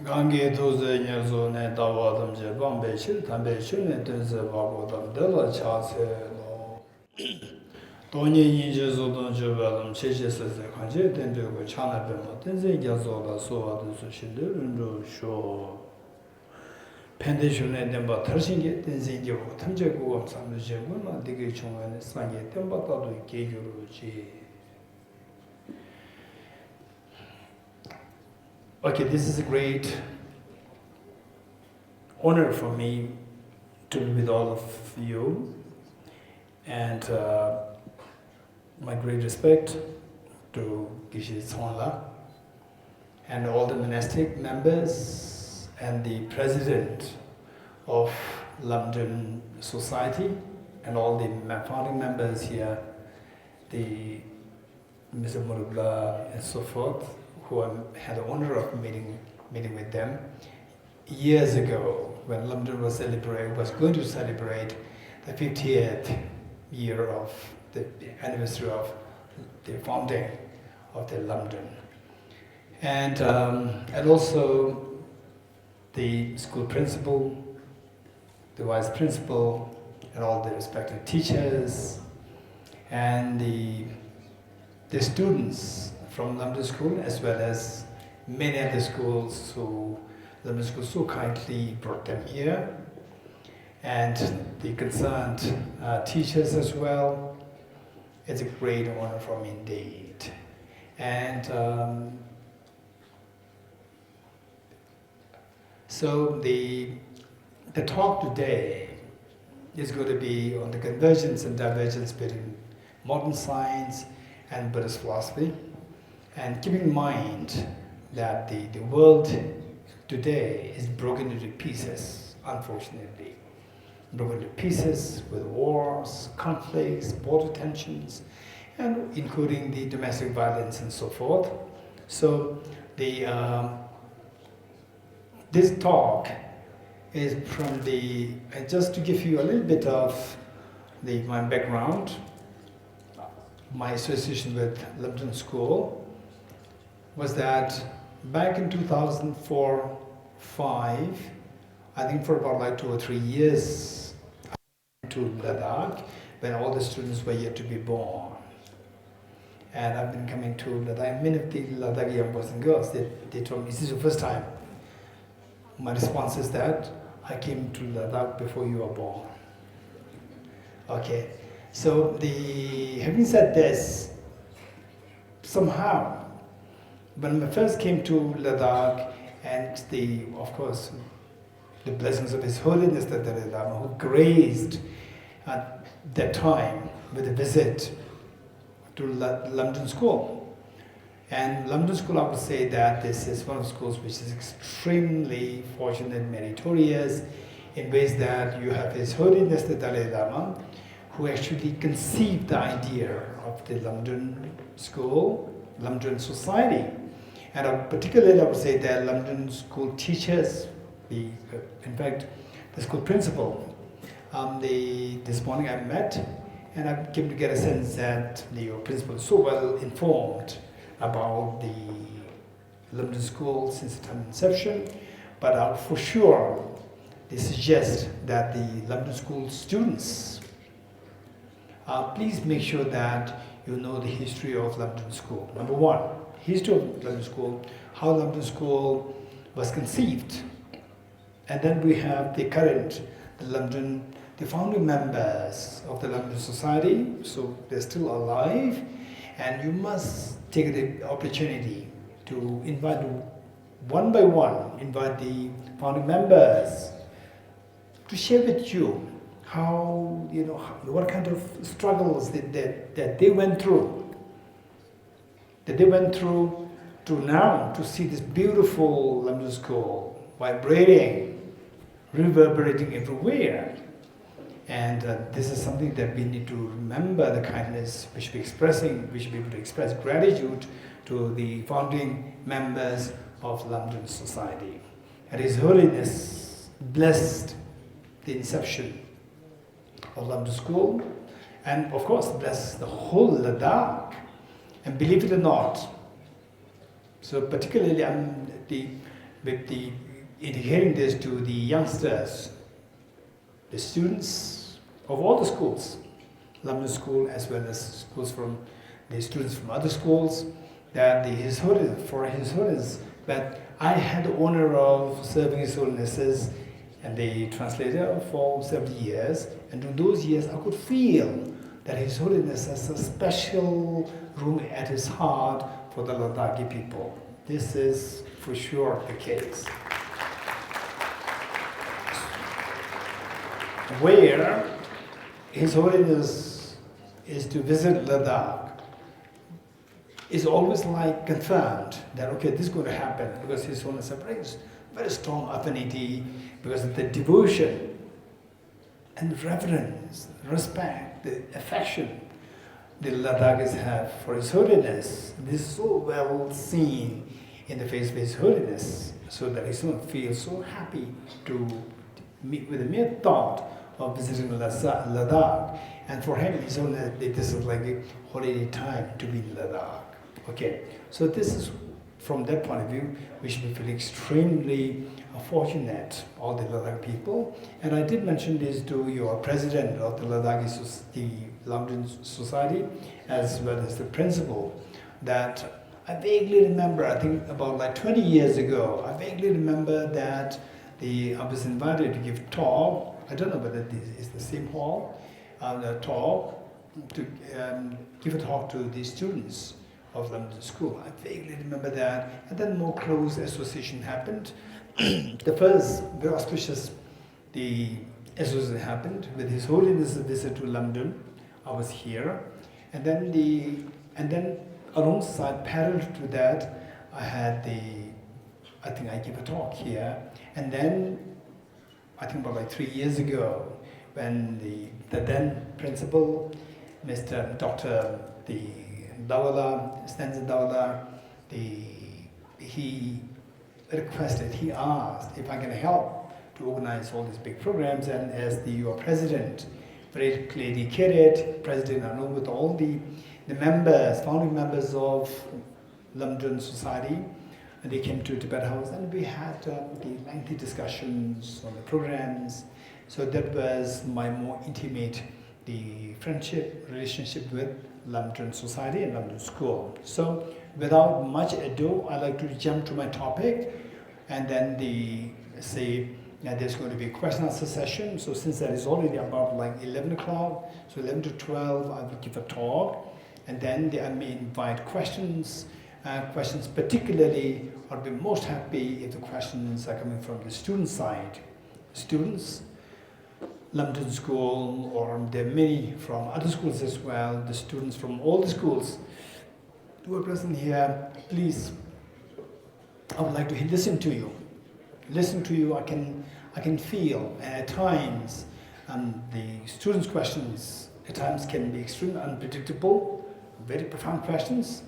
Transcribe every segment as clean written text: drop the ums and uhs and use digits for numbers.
Gange doze nyazo ne dawadam je bambe chil tambe chil ne tenze babodam dela chase lo. Donye yinje zo don je badam cheche sese kanje tende go chana bema tenze nyazo da sowa de su shinde runjo sho. Pende shune demba tarshinge tenze nge go tamje go gam samle je go na dige chungwa ne sanye temba tado ge gyuru ji. Okay, this is a great honor for me to be with all of you, and my great respect to Geshe-la and all the monastic members and the president of Lamdon Society and all the founding members here, the Mr. Murugla and so forth, who I had the honor of meeting with them years ago when Lamdon was going to celebrate the 50th year of the anniversary of the founding of the Lamdon, and also the school principal, the vice principal, and all the respective teachers, and the students from Lamdon School, as well as many other schools who Lamdon School so kindly brought them here, and the concerned teachers as well. It's a great honor for me indeed. And so the talk today is going to be on the convergence and divergence between modern science and Buddhist philosophy. And keep in mind that the world today is broken into pieces, unfortunately. Broken into pieces with wars, conflicts, border tensions, and including the domestic violence and so forth. So this talk is from just to give you a little bit of my background, my association with Lamdon School, was that back in 2004-5, I think for about like 2 or 3 years, I went to Ladakh when all the students were yet to be born. And I've been coming to Ladakh. Many of the Ladakh young boys and girls, they told me, this is your first time. My response is that I came to Ladakh before you were born. Okay, so having said this, somehow, when I first came to Ladakh, and of course, the blessings of His Holiness the Dalai Lama, who graced at that time with a visit to Lamdon School. And Lamdon School, I would say that this is one of the schools which is extremely fortunate, meritorious, in ways that you have His Holiness the Dalai Lama, who actually conceived the idea of the Lamdon School, Lamdon Society. And particularly I would say that Lamdon School teachers, in fact, the school principal, this morning I met, and I came to get a sense that the principal is so well informed about the Lamdon School since the time of inception, but for sure they suggest that the Lamdon School students, please make sure that you know the history of Lamdon School. Number one, history of Lamdon School, how Lamdon School was conceived. And then we have the current, the founding members of the Lamdon Society, so they're still alive, and you must take the opportunity to invite one by one, invite the founding members to share with you how, what kind of struggles that they went through. To now to see this beautiful Lamdon School vibrating, reverberating everywhere. And this is something that we need to remember, the kindness we should be expressing. We should be able to express gratitude to the founding members of Lamdon Society. And His Holiness blessed the inception of Lamdon School, and of course blessed the whole Ladakh. And believe it or not, so particularly with the indicating this to the youngsters, the students of all the schools, Lamdon School as well as schools from the students from other schools, that His Holiness, but I had the honor of serving His Holiness as the translator for several years, and in those years I could feel that His Holiness has a special room at his heart for the Ladakhi people. This is for sure the case. Where His Holiness is to visit Ladakh is always like confirmed that, okay, this is going to happen, because His Holiness has very strong affinity because of the devotion and reverence, respect, the affection the Ladakhis have for His Holiness. This is so well seen in the face of His Holiness, so that His Holiness feels so happy to meet with the mere thought of visiting Ladakh. And for him, His Holiness, this is like a holiday time to be in Ladakh. Okay, so this is, from that point of view, we should be feeling extremely fortunate, all the Ladakh people. And I did mention this to your president of the the Lamdon Society, as well as the principal, that I vaguely remember, I think about like 20 years ago, I vaguely remember that I was invited to give talk. I don't know whether this is the same hall, a talk, to give a talk to the students of Lamdon School. I vaguely remember that, and then more close association happened. The first very auspicious association happened with His Holiness' visit to London. I was here, and then alongside, parallel to that, I think I gave a talk here, and then I think about like 3 years ago, when the then principal, Mr. Dr. Dawala, Stanza Dawala, he asked if I can help to organize all these big programs, and as your president, very clearly dedicated president, along with all the members, founding members of Lamdon Society, and they came to Tibet House, and we had the lengthy discussions on the programs. So that was my more intimate, the friendship, relationship with Lamdon Society and Lamdon School. So without much ado, I'd like to jump to my topic, and then there's going to be a question answer session. So since that is already about like 11 o'clock, so 11 to 12, I will give a talk, and then I may invite questions. Questions particularly, I'll be most happy if the questions are coming from the student side. Students, Lamdon School, or there are many from other schools as well, the students from all the schools who are present here, please, I would like to listen to you. Listen to you, I can feel, and at times, the students' questions at times can be extremely unpredictable, very profound questions,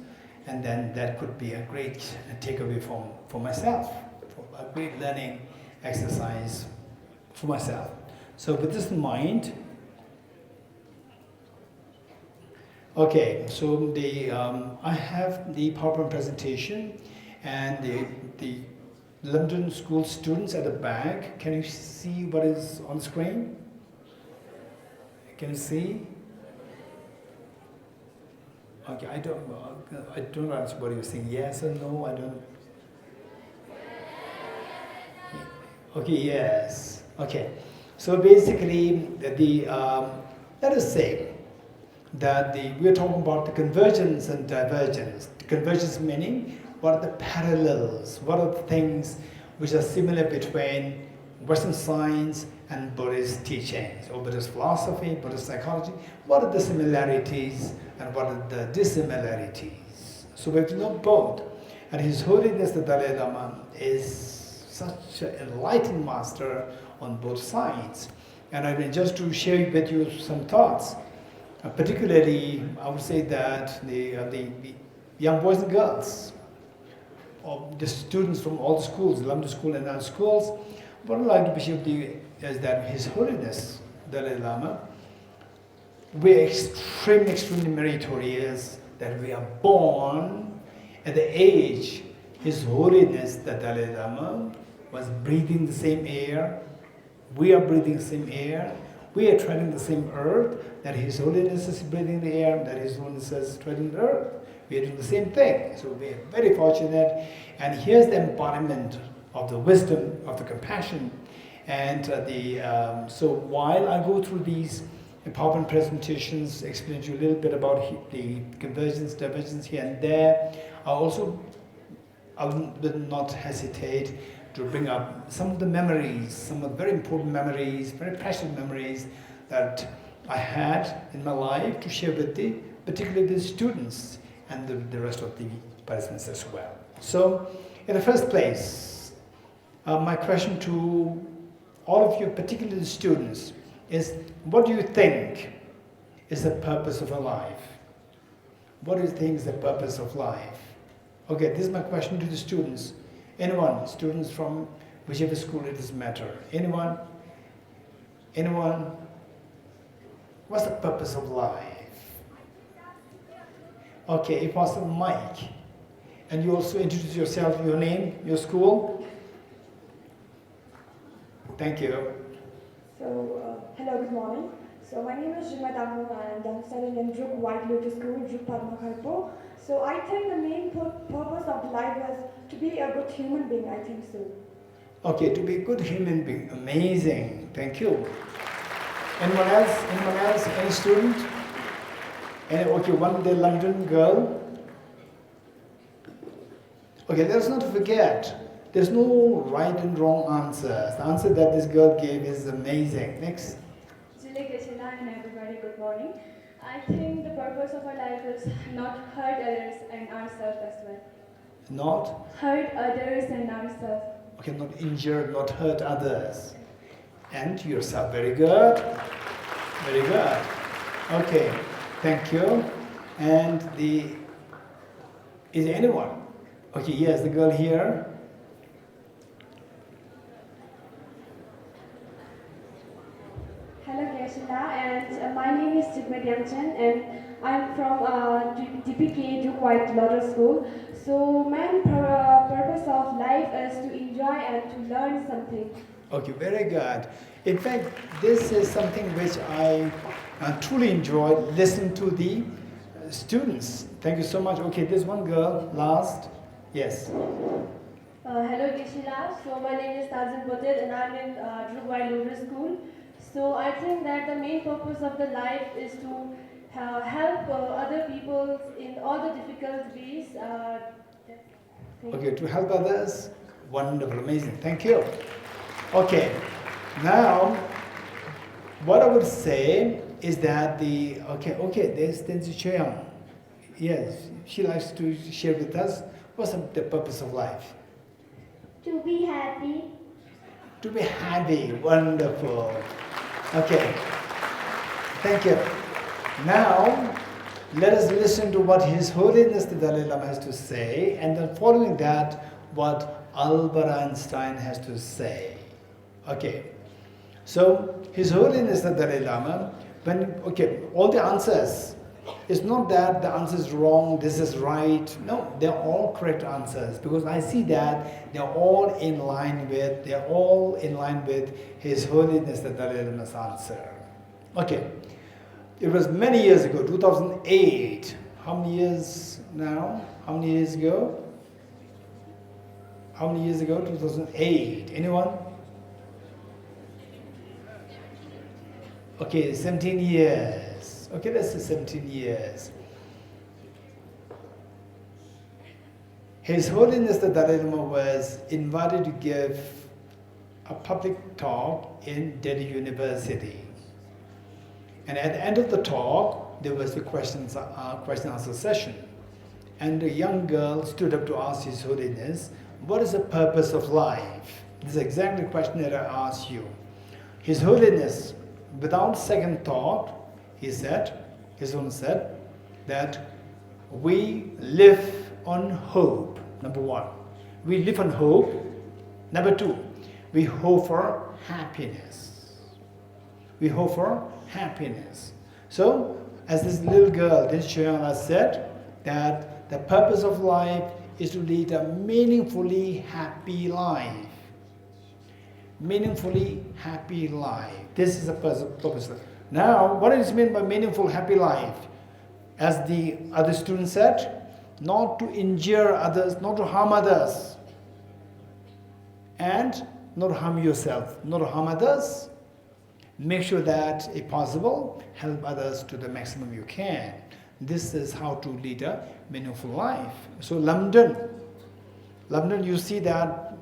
and then that could be a great takeaway for myself, for a great learning exercise for myself. So with this in mind, okay, so I have the PowerPoint presentation, and the Lamdon School students at the back. Can you see what is on the screen? Can you see? Okay, I don't answer what you're saying. Yes or no? I don't. Okay, yes. Okay. So basically, let us say that we're talking about the convergence and divergence. The convergence meaning, what are the parallels? What are the things which are similar between Western science and Buddhist teachings, or Buddhist philosophy, Buddhist psychology? What are the similarities and what are the dissimilarities? So we have to know both. And His Holiness the Dalai Lama is such an enlightened master on both sides. And I mean, just to share with you some thoughts, particularly I would say that the young boys and girls, of the students from all the schools, Lamdon School and other schools, what I'd like to share is that His Holiness Dalai Lama, we're extremely meritorious that we are born at the age His Holiness the Dalai Lama was breathing the same air. We are breathing the same air. We are treading the same earth. That His Holiness is breathing the air. That His Holiness is treading the earth. We are doing the same thing. So we are very fortunate. And here's the embodiment of the wisdom, of the compassion. And so while I go through these PowerPoint presentations, explain to you a little bit about the convergence, divergence here and there, I will not hesitate to bring up some of the memories, some of the very important memories, very precious memories that I had in my life to share with particularly the students and the rest of the participants as well. So, in the first place, my question to all of you, particularly the students, is what do you think is the purpose of a life? What do you think is the purpose of life? Okay, this is my question to the students. Anyone, students from whichever school it doesn't matter. Anyone? Anyone? What's the purpose of life? Okay, if possible, Mike. And you also introduce yourself, your name, your school. Thank you. So, hello, good morning. So, my name is Geshe Damdul and I'm studying in Druk White Lotus School, Druk Padma Kharpo. So, I think the main purpose of life was to be a good human being, I think so. Okay, to be a good human being. Amazing. Thank you. Anyone else? Anyone else? Any student? Okay, one the London girl. Okay, let's not forget, there's no right and wrong answers. The answer that this girl gave is amazing. Next. Geshe-la and everybody, good morning. I think the purpose of our life is not hurt others and ourselves as well. Not? Hurt others and ourselves. Okay, not injure, not hurt others. And yourself. Very good. Very good. Okay, thank you. And is there anyone? Okay, yes, the girl here. Hello Geshe-la, and my name is Tibet House and I'm from DPK Druk White Model School. So main purpose of life is to enjoy and to learn something. Okay, very good. In fact, this is something which I truly enjoyed listening to the students. Thank you so much. Okay, there's one girl, last. Yes. Hello Geshe-la, so my name is Tazin Patel and I'm in Druk White Lotus School. So I think that the main purpose of the life is to help other people in all the difficult ways. Okay, to help others. Wonderful, amazing. Thank you. Okay, now what I would say is that there's Tenzi Choyang. Yes, she likes to share with us what's the purpose of life. To be happy. To be happy, wonderful. Okay, thank you. Now, let us listen to what His Holiness the Dalai Lama has to say, and then following that, what Albert Einstein has to say. Okay, so His Holiness the Dalai Lama, all the answers, it's not that the answer is wrong, this is right. No, they're all correct answers because I see that they're all in line with His Holiness the Dalai Lama's answer. Okay, it was many years ago, 2008. How many years now? How many years ago? How many years ago? 2008. Anyone? Okay, 17 years. Okay, let's say 17 years. His Holiness the Dalai Lama was invited to give a public talk in Delhi University. And at the end of the talk, there was the question and answer session. And a young girl stood up to ask His Holiness, what is the purpose of life? This is exactly the question that I asked you. His Holiness, without second thought, His Holiness said that we live on hope, number one. We live on hope. Number two, we hope for happiness. We hope for happiness. So, as this little girl, this Shayana said, that the purpose of life is to lead a meaningfully happy life. Meaningfully happy life. This is the purpose. Now, what is meant by meaningful happy life? As the other student said, not to injure others, not to harm others, and not to harm yourself, not to harm others. Make sure that, if possible, help others to the maximum you can. This is how to lead a meaningful life. So Lamdon, you see that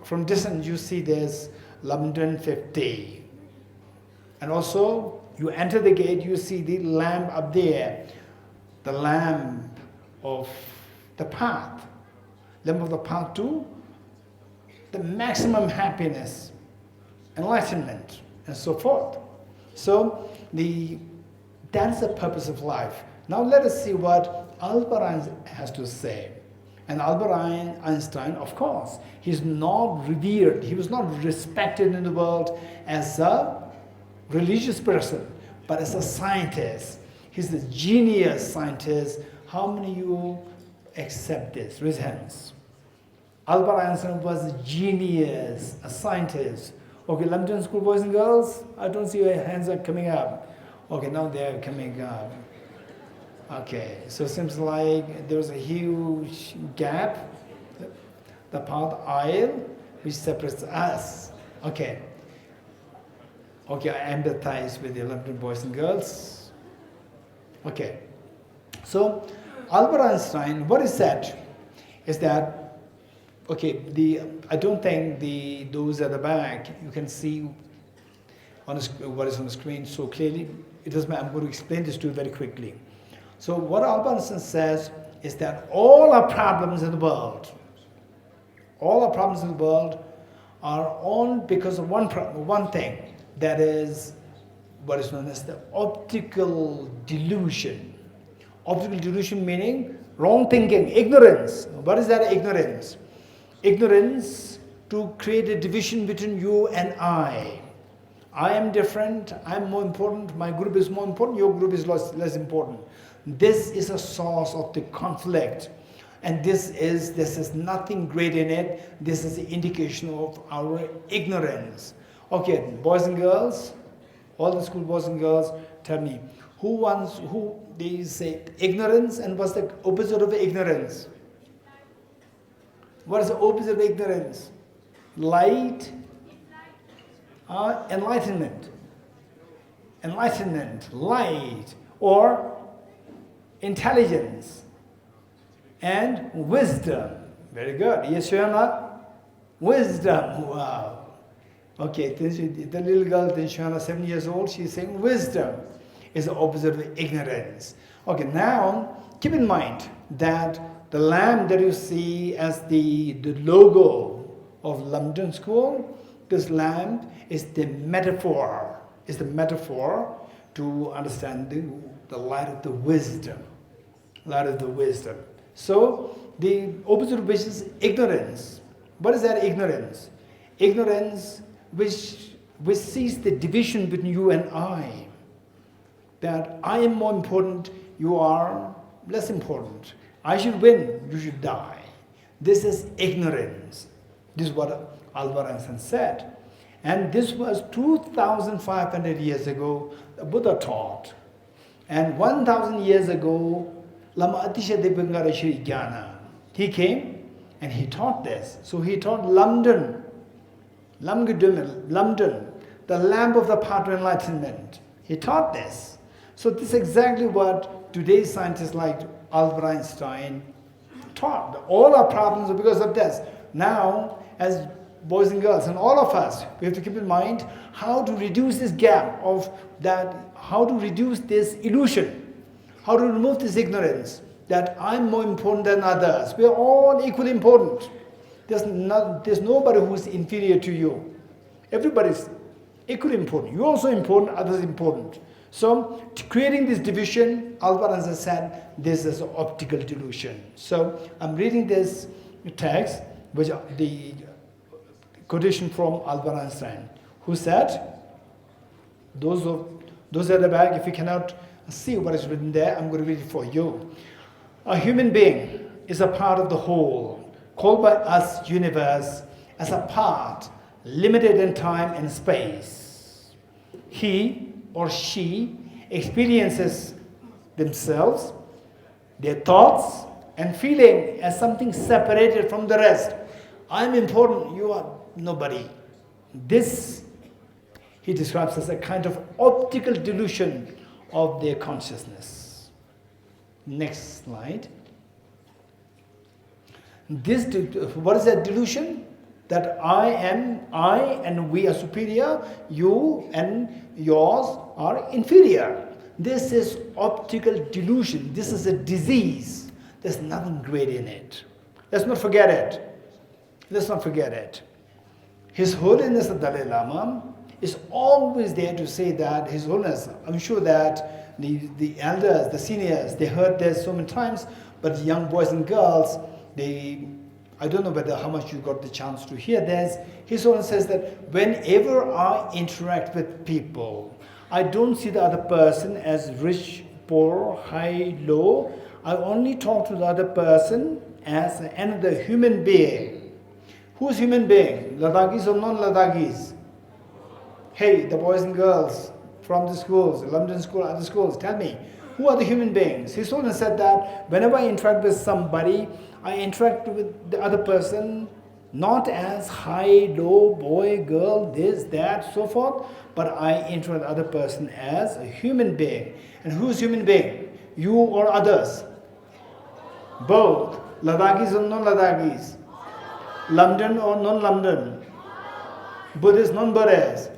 from distance, you see there's Lamdon 50. And also, you enter the gate, you see the lamp up there, the lamp of the path, lamp of the path to the maximum happiness, enlightenment, and so forth. So that's the purpose of life. Now let us see what Albert Einstein has to say. And Albert Einstein, of course, he's not revered, he was not respected in the world as a religious person, but as a scientist. He's a genius scientist. How many of you accept this? Raise hands. Albert Einstein was a genius, a scientist. Okay, Lamdon School boys and girls, I don't see your hands are coming up. Okay, now they are coming up. Okay, so it seems like there's a huge gap, the path aisle, which separates us. Okay, I empathize with the Lamdon boys and girls. Okay, so Albert Einstein, what he said is that, okay, I don't think those at the back, you can see on what is on the screen so clearly. It doesn't matter, I'm going to explain this to you very quickly. So what Albert Einstein says is that all our problems in the world are on because of one thing, that is what is known as the optical delusion. Optical delusion meaning wrong thinking, ignorance. What is that ignorance? Ignorance to create a division between you and I. I am different, I'm more important, my group is more important, your group is less important. This is a source of the conflict. And this is nothing great in it. This is the indication of our ignorance. Okay, boys and girls, all the school boys and girls, tell me, who they say ignorance, and what's the opposite of ignorance? What is the opposite of ignorance? Light, enlightenment. Enlightenment, light, or intelligence and wisdom. Very good. Yes, Shona? Wisdom. Wow. Okay, the little girl, Shona, 7 years old, she's saying wisdom is the opposite of ignorance. Okay, now keep in mind that the lamp that you see as the logo of Lamdon School, this lamp is the metaphor. Is the metaphor to understand the light of the wisdom. Light of the wisdom. So the opposite of which is ignorance. What is that ignorance? Ignorance which sees the division between you and I. That I am more important, you are less important. I should win, you should die. This is ignorance. This is what Albert Einstein said. And this was 2,500 years ago, the Buddha taught. And 1,000 years ago, Lama Atisha Debangara Shri Jnana, he came and he taught this. So he taught Lamdon, the lamp of the path to enlightenment. He taught this. So this is exactly what today's scientists like Albert Einstein taught. All our problems are because of this. Now, as boys and girls, and all of us, we have to keep in mind how to reduce this gap of that, how to reduce this illusion, how to remove this ignorance that I'm more important than others. We are all equally important. There's nobody who's inferior to you. Everybody's equally important. You're also important, others important. So, creating this division, Albert Einstein said, this is an optical delusion. So, I'm reading this text, which the quotation from Albert Einstein, who said, those at the back, if you cannot see what is written there, I'm going to read it for you. A human being is a part of the whole, called by us universe as a part, limited in time and space. He or she experiences themselves, their thoughts and feeling as something separated from the rest. I'm important, you are nobody. This he describes as a kind of optical delusion of their consciousness. Next slide. What is that delusion? That I and we are superior, you and yours are inferior. This is optical delusion. This is a disease. There's nothing great in it. Let's not forget it. Let's not forget it. His Holiness the Dalai Lama is always there to say that His Holiness, I'm sure that the elders, the seniors, they heard this so many times, but the young boys and girls, I don't know whether how much you got the chance to hear this. His Holiness says that whenever I interact with people, I don't see the other person as rich, poor, high, low. I only talk to the other person as another human being. Who's human being? Ladakis or non-Ladakis? Hey, the boys and girls from the schools, Lamdon School, other schools, tell me, who are the human beings? His Holiness said that whenever I interact with somebody, I interact with the other person not as high, low, boy, girl, this, that, so forth, but I interact with the other person as a human being. And who's human being? You or others? Both. Ladakis or non-Ladakis? Lamdon or non-Lamdon? Buddhist, non-Buddhist?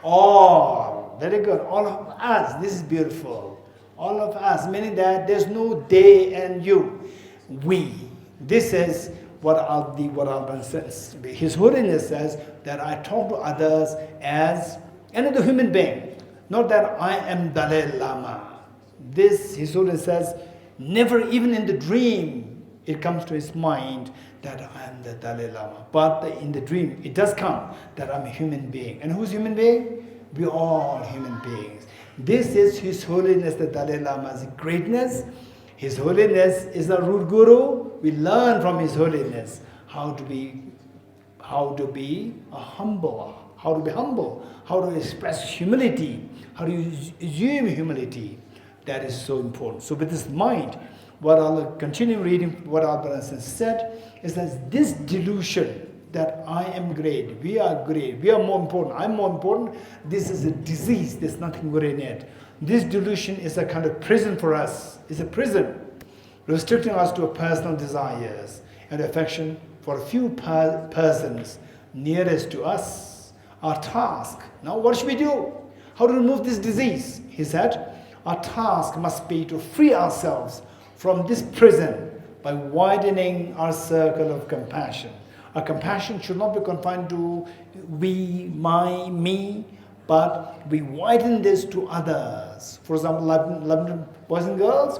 All. Very good. All of us. This is beautiful. All of us. Meaning that there's no they and you. We. This is what Alban says. His Holiness says that I talk to others as another human being. Not that I am Dalai Lama. This, His Holiness says, never even in the dream it comes to his mind that I am the Dalai Lama. But in the dream, it does come that I'm a human being. And who's human being? We are all human beings. This is His Holiness the Dalai Lama's greatness. His Holiness is a root guru. We learn from His Holiness how to be humble, how to express humility, how to assume humility. That is so important. So with this mind, what I'll continue reading, what Alban said, is that this delusion that I am great, we are more important, I'm more important, this is a disease, there's nothing good in it. This delusion is a kind of prison for us. It's a prison, restricting us to our personal desires and affection for a few persons nearest to us. Our task, now what should we do? How to remove this disease? He said, our task must be to free ourselves from this prison by widening our circle of compassion. Our compassion should not be confined to we, my, me, but we widen this to others. For example, Lamdon boys and girls,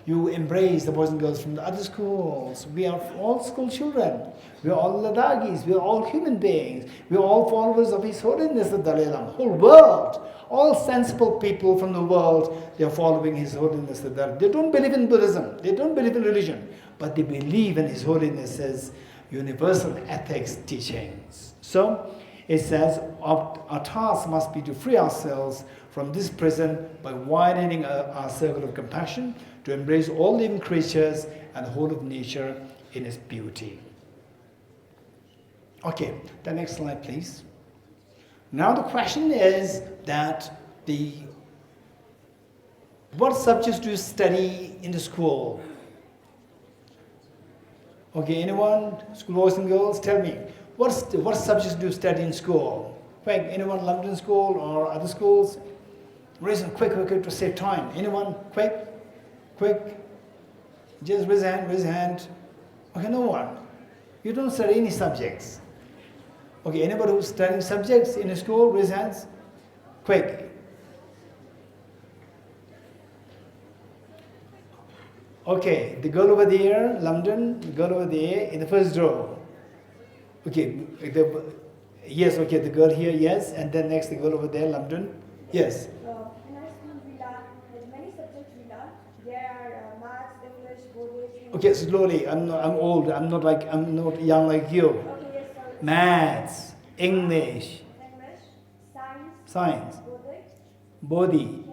you embrace the boys and girls from the other schools. We are all school children. We are all Ladakis. We are all human beings. We are all followers of His Holiness the Dalai Lama. Whole world, all sensible people from the world, they are following His Holiness the Dalai Lama. They don't believe in Buddhism. They don't believe in religion, but they believe in His Holiness's universal ethics teachings. So it says our task must be to free ourselves from this prison by widening our circle of compassion to embrace all living creatures and the whole of nature in its beauty. Okay, the next slide, please. Now the question is that what subjects do you study in the school? Okay, anyone? School boys and girls, tell me. What subjects do you study in school? Quick, anyone Lamdon School or other schools? Raise a quick to save time. Anyone? Quick. Just raise a hand. Okay, no one. You don't study any subjects. Okay, anybody who's studying subjects in a school, raise hands. Quick. Okay, the girl over there, Lamdon, the girl over there in the first row. Okay, yes, okay, the girl here, yes, and then next the girl over there, Lamdon, yes. In our school we learn, there's many subjects we learn. There are maths, English, Buddhist, Okay, slowly. I'm old. I'm not young like you. Okay, yes, sorry. Maths, English, English, science, science, Buddhist, Bodhi,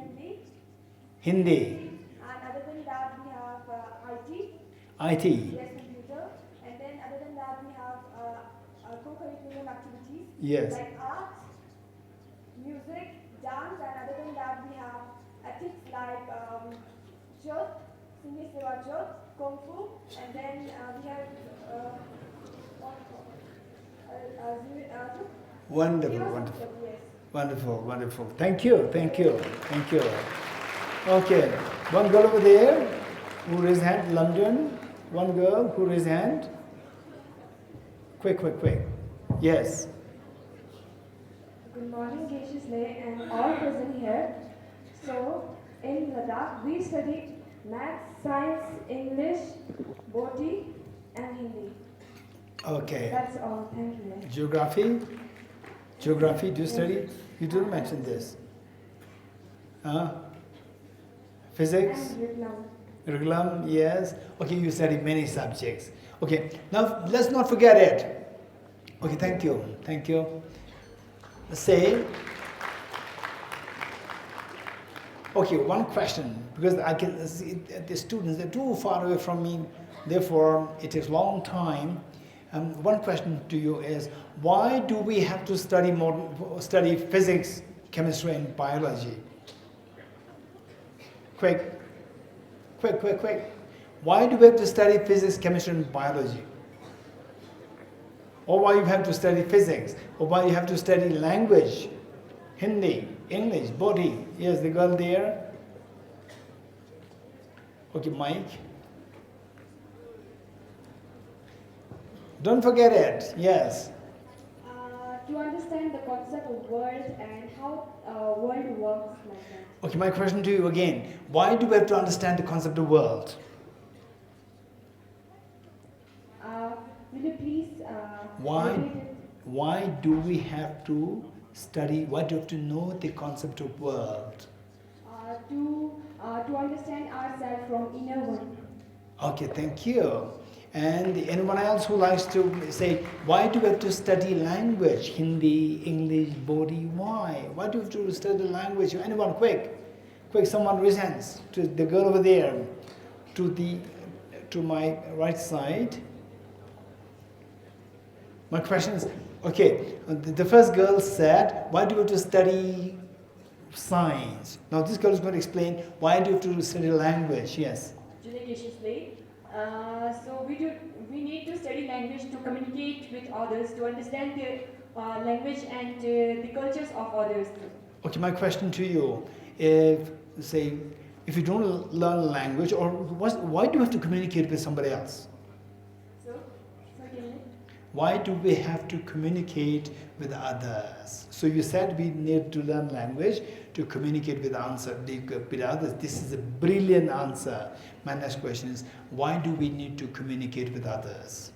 Hindi, and other than that we have IT, IT. yes, computer, and then other than that we have co-curriculum activities Yes. like art, music, dance, and other than that we have ethics like jot, Singhi Seva Jot, Kung Fu, and then we have Wonderful, Zero wonderful. subject, yes. Wonderful, wonderful. Thank you, thank you, thank you. Okay, one girl over there who raised hand, London. One girl who raised hand. Quick, quick, quick. Yes. Good morning, Geshe-la, and all present here. So, in Ladakh, we study maths, science, English, Bodhi, and Hindi. Okay. That's all. Thank you. Geography? Geography, do you study? You didn't mention this. Physics? And Vietnam. Curriculum, yes. Okay, you study many subjects. Okay, now let's not forget it. Okay, thank you, thank you. Say, okay, one question, because I can see the students, they're too far away from me, therefore it takes a long time. One question to you is, why do we have to study physics, chemistry, and biology? Quick. Why do we have to study physics, chemistry, and biology? Or why you have to study physics? Or why you have to study language? Hindi, English, Bodhi. Yes, the girl there. Okay, Mike. Don't forget it, yes. To understand the concept of world and how world works like that. Okay, my question to you again. Why do we have to understand the concept of world? Will you please repeat it? Why do we have to study, why do we have to know the concept of world? To understand ourselves from inner one. Okay, thank you. And anyone else who likes to say, why do we have to study language? Hindi, English, Bodhi, why? Why do we have to study language? Anyone, quick, someone raise hands. To the girl over there, to my right side. My question is, okay, the first girl said, why do we have to study science? Now this girl is going to explain, why do you have to study language? Yes. So we need to study language to communicate with others, to understand the language and the cultures of others. Okay, my question to you, if you don't learn language, or why do you have to communicate with somebody else? Why do we have to communicate with others? So you said we need to learn language to communicate with others. This is a brilliant answer. My next question is, why do we need to communicate with others?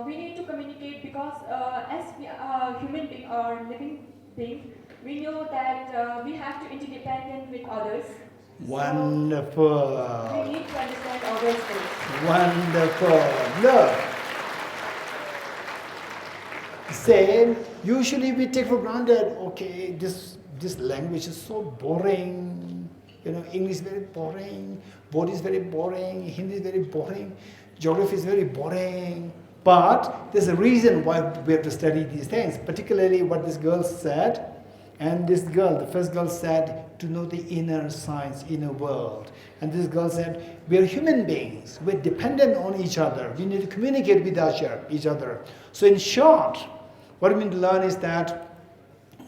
We need to communicate because as we are human beings or living beings, we know that we have to interdependent with others. Wonderful. So we need to understand others first. Wonderful. Look. Say, usually we take for granted, okay, this language is so boring. English is very boring, Bodhi is very boring, Hindi is very boring, geography is very boring. But there's a reason why we have to study these things, particularly what this girl said. And this girl, the first girl said, to know the inner science, inner world. And this girl said, we are human beings, we're dependent on each other, we need to communicate with each other. So in short, what we need to learn is that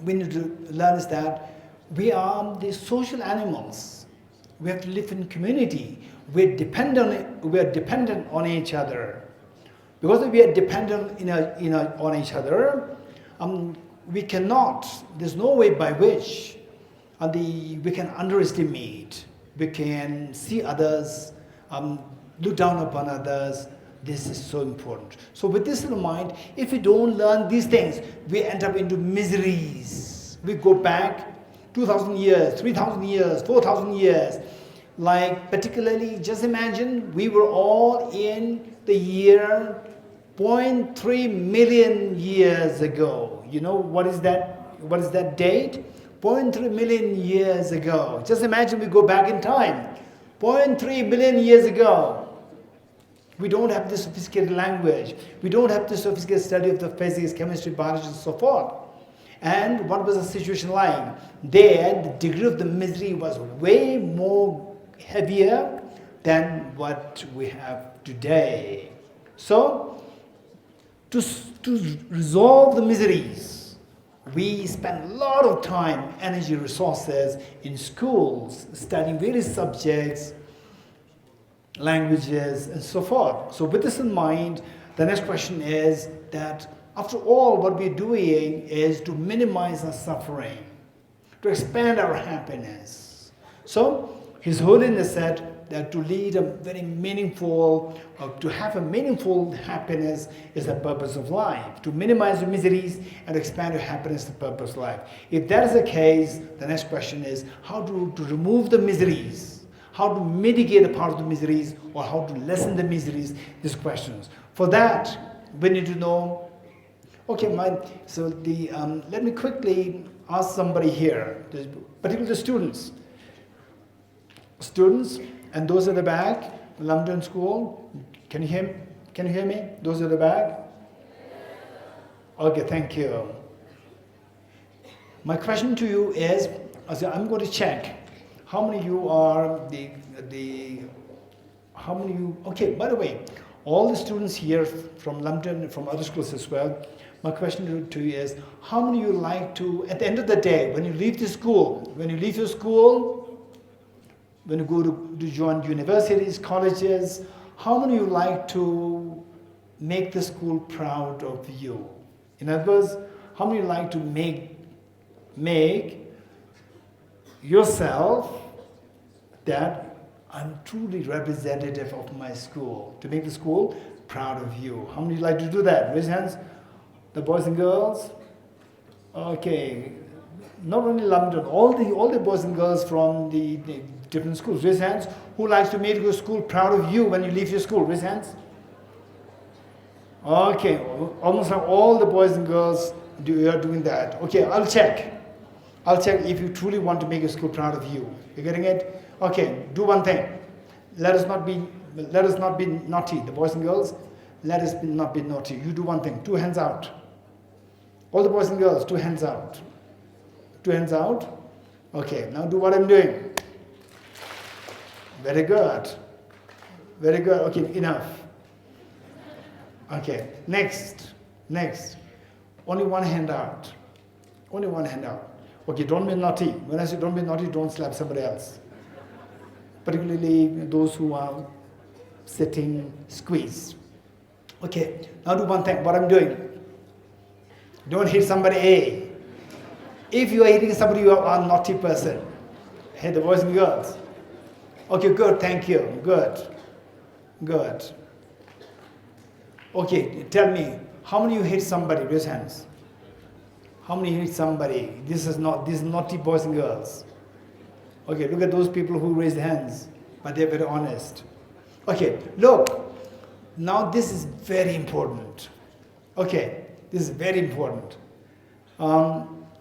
we are the social animals. We have to live in community. We're dependent on each other. Because we are dependent on each other, we cannot, there's no way by which we can underestimate, we can see others, look down upon others. This is so important. So with this in mind, if we don't learn these things, we end up into miseries. We go back 2,000 years, 3,000 years, 4,000 years. Like particularly, just imagine we were all in the year 0.3 million years ago. You know what is that? What is that date? 0.3 million years ago. Just imagine we go back in time. 0.3 million years ago. We don't have the sophisticated language. We don't have the sophisticated study of the physics, chemistry, biology, and so forth. And what was the situation like? There, the degree of the misery was way more heavier than what we have today. So, to resolve the miseries, we spend a lot of time, energy, resources in schools, studying various subjects, languages, and so forth. So with this in mind, the next question is that after all, what we're doing is to minimize our suffering, to expand our happiness. So His Holiness said that to lead a very meaningful, to have a meaningful happiness is the purpose of life. To minimize your miseries and expand your happiness is the purpose of life. If that is the case, the next question is how to remove the miseries, how to mitigate a part of the miseries, or how to lessen the miseries, these questions. For that, we need to know, okay, let me quickly ask somebody here, particularly the students. Students, and those at the back, Lamdon School, can you hear me? Those at the back? Okay, thank you. My question to you is, I'm going to check how many of you are okay, by the way, all the students here from Lamdon, from other schools as well, my question to you is, how many of you like to, at the end of the day, when you leave the school, when you go to join universities, colleges, how many of you like to make the school proud of you? In other words, how many of you like to make yourself that I'm truly representative of my school, to make the school proud of you? How many of you like to do that? Raise hands. The boys and girls? Okay. Not only Lamdon, all the boys and girls from the different schools. Raise hands. Who likes to make your school proud of you when you leave your school? Raise hands. Okay. Almost all the boys and girls are doing that. Okay, I'll check if you truly want to make your school proud of you. You getting it? Okay, do one thing. Let us not be naughty, the boys and girls. Let us not be naughty. You do one thing. 2 hands out. All the boys and girls, 2 hands out. 2 hands out. Okay, now do what I'm doing. Very good. Very good. Okay, enough. Okay, next. Only 1 hand out. Only 1 hand out. Okay, don't be naughty. When I say don't be naughty, don't slap somebody else. Particularly those who are sitting squeezed. Okay, now do one thing, what I'm doing. Don't hit somebody. If you are hitting somebody, you are a naughty person. Hey, the boys and girls. Okay, good, thank you. Good. Okay, tell me, how many of you hit somebody? Raise hands. How many hit somebody? These naughty boys and girls. Okay, look at those people who raised hands, but they're very honest. Okay, look. Now this is very important. Okay, this is very important.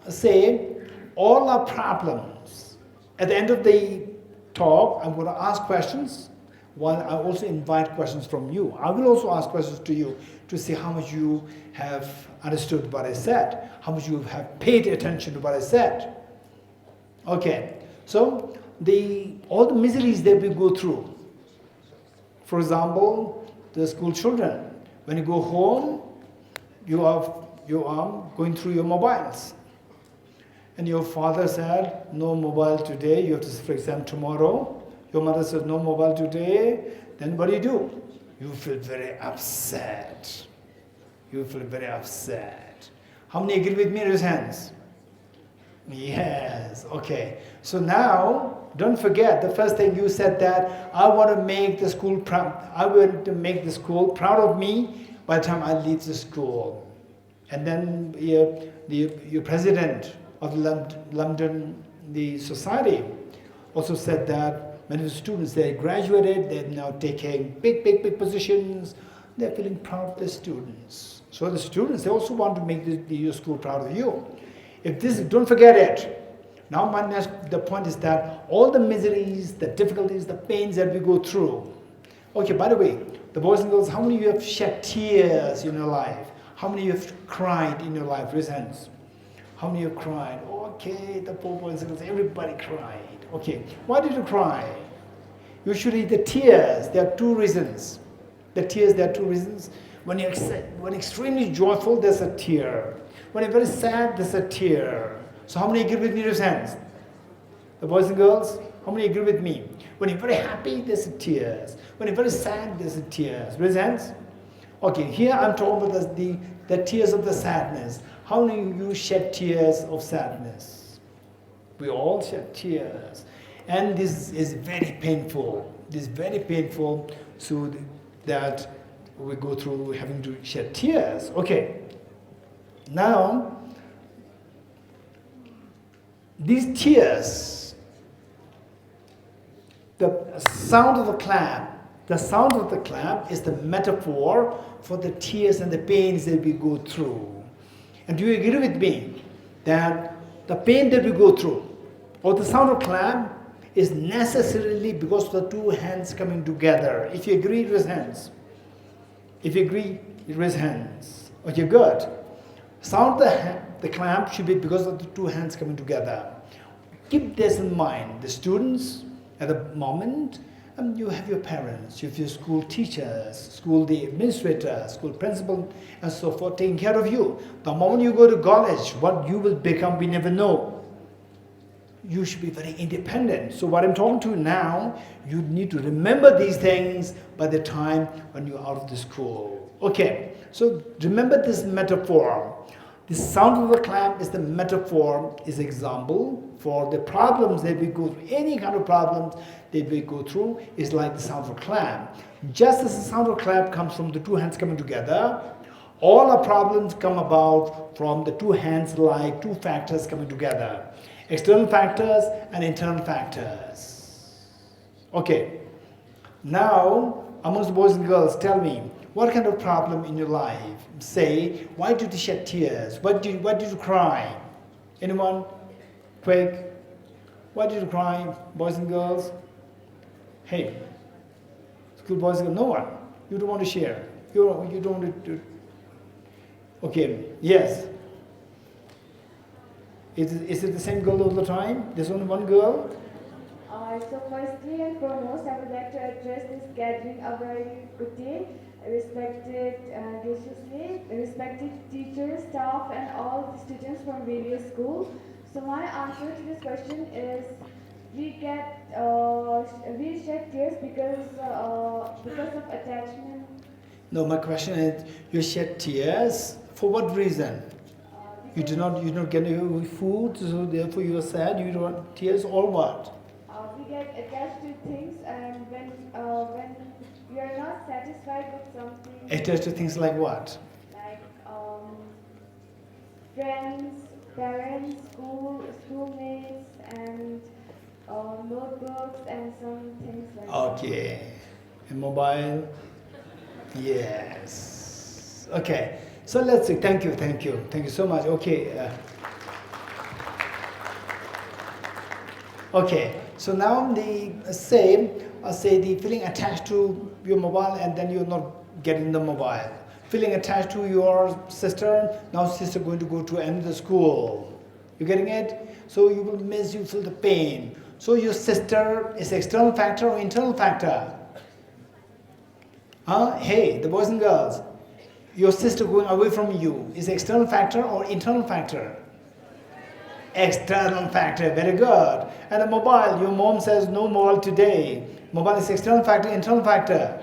Say, all our problems. At the end of the talk, I'm going to ask questions, while I also invite questions from you. I will also ask questions to you to see how much you have understood what I said, how much you have paid attention to what I said. Okay, so all the miseries that we go through. For example, the school children. When you go home, you are going through your mobiles. And your father said, no mobile today, you have to sit for exam tomorrow. Your mother says, no mobile today. Then what do? You feel very upset. How many agree with me? Raise hands. Yes, okay. So now, don't forget, the first thing you said that I want to make the school proud. I want to make the school proud of me by the time I leave the school. And then your president of Lamdon, the society, also said that Many of the students, they graduated, they're now taking big positions. They're feeling proud of their students. So the students, they also want to make your school proud of you. If this, don't forget it. Now the point is that all the miseries, the difficulties, the pains that we go through. Okay, by the way, the boys and girls, how many of you have shed tears in your life? How many of you have cried in your life? Raise hands. How many of you have cried? Okay, the poor boys and girls, everybody cried. Okay, why did you cry? Usually the tears, there are two reasons. The tears, there are two reasons. When extremely joyful, there's a tear. When you're very sad, there's a tear. So how many agree with me? Raise hands. The boys and girls, how many agree with me? When you're very happy, there's a tears. When you're very sad, there's a tears. Raise hands. Okay, here I'm talking about the tears of the sadness. How many of you shed tears of sadness? We all shed tears. And this is very painful. This is very painful, so that we go through having to shed tears. Okay. Now, these tears, the sound of the clap is the metaphor for the tears and the pains that we go through. And do you agree with me that the pain that we go through, or the sound of clap, is necessarily because of the two hands coming together? If you agree, raise hands. If you agree, raise hands. Okay, good. Sound the clap should be because of the two hands coming together. Keep this in mind. The students, at the moment, you have your parents, you have your school teachers, school administrators, school principal, and so forth, taking care of you. The moment you go to college, what you will become, we never know. You should be very independent. So what I'm talking to you now, you need to remember these things by the time when you're out of the school. Okay, so remember this metaphor. The sound of the clap is the metaphor, is example for the problems that we go through. Any kind of problems that we go through is like the sound of a clap. Just as the sound of a clap comes from the two hands coming together, all our problems come about from the two hands, like two factors coming together. External factors and internal factors. Okay. Now, amongst the boys and girls, tell me, what kind of problem in your life? Say, why did you shed tears? Why did you cry? Anyone? Quick. Why did you cry, boys and girls? Hey, school boys and girls, no one. You don't want to share. You don't want to. Okay, yes. Is it the same girl all the time? There's only one girl? So firstly and foremost, I would like to address this gathering a very good day. Respected graciously, respected teachers, staff, and all the students from various schools. So my answer to this question is, we shed tears because of attachment. No, my question is, you shed tears for what reason? You do not get any food, so therefore you are sad. You don't want tears, or what? We get attached to things, and when we are not satisfied with something. Attached to things like what? Like friends, parents, schoolmates, and notebooks, and some things like that. Okay. A mobile? Yes. Okay. So let's see. Thank you so much. Okay. Okay. So now say the feeling attached to your mobile, and then you're not getting the mobile. Feeling attached to your sister, now sister going to go to another school. You getting it? So you will you feel the pain. So your sister is external factor or internal factor? Hey, the boys and girls, your sister going away from you is external factor or internal factor? External factor, very good. And a mobile, your mom says no mobile today. Mobile is external factor, internal factor?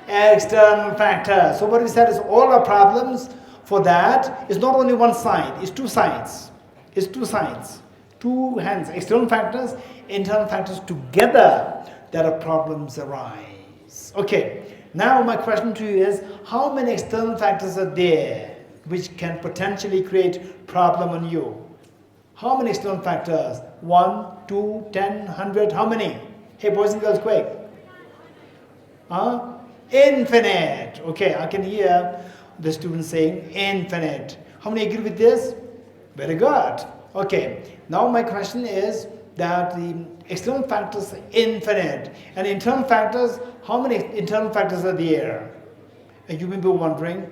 External factor. So what we said is all our problems for that is not only one side, it's two sides. It's two sides. Two hands, external factors, internal factors together, that our problems arise. Okay, now my question to you is, how many external factors are there which can potentially create problem on you? How many external factors? 1, 2, 10, 100, how many? Hey, boys and girls, quick. Infinite. Okay, I can hear the students saying infinite. How many agree with this? Very good. Okay, now my question is that the external factors are infinite, and internal factors, how many internal factors are there? And you may be wondering,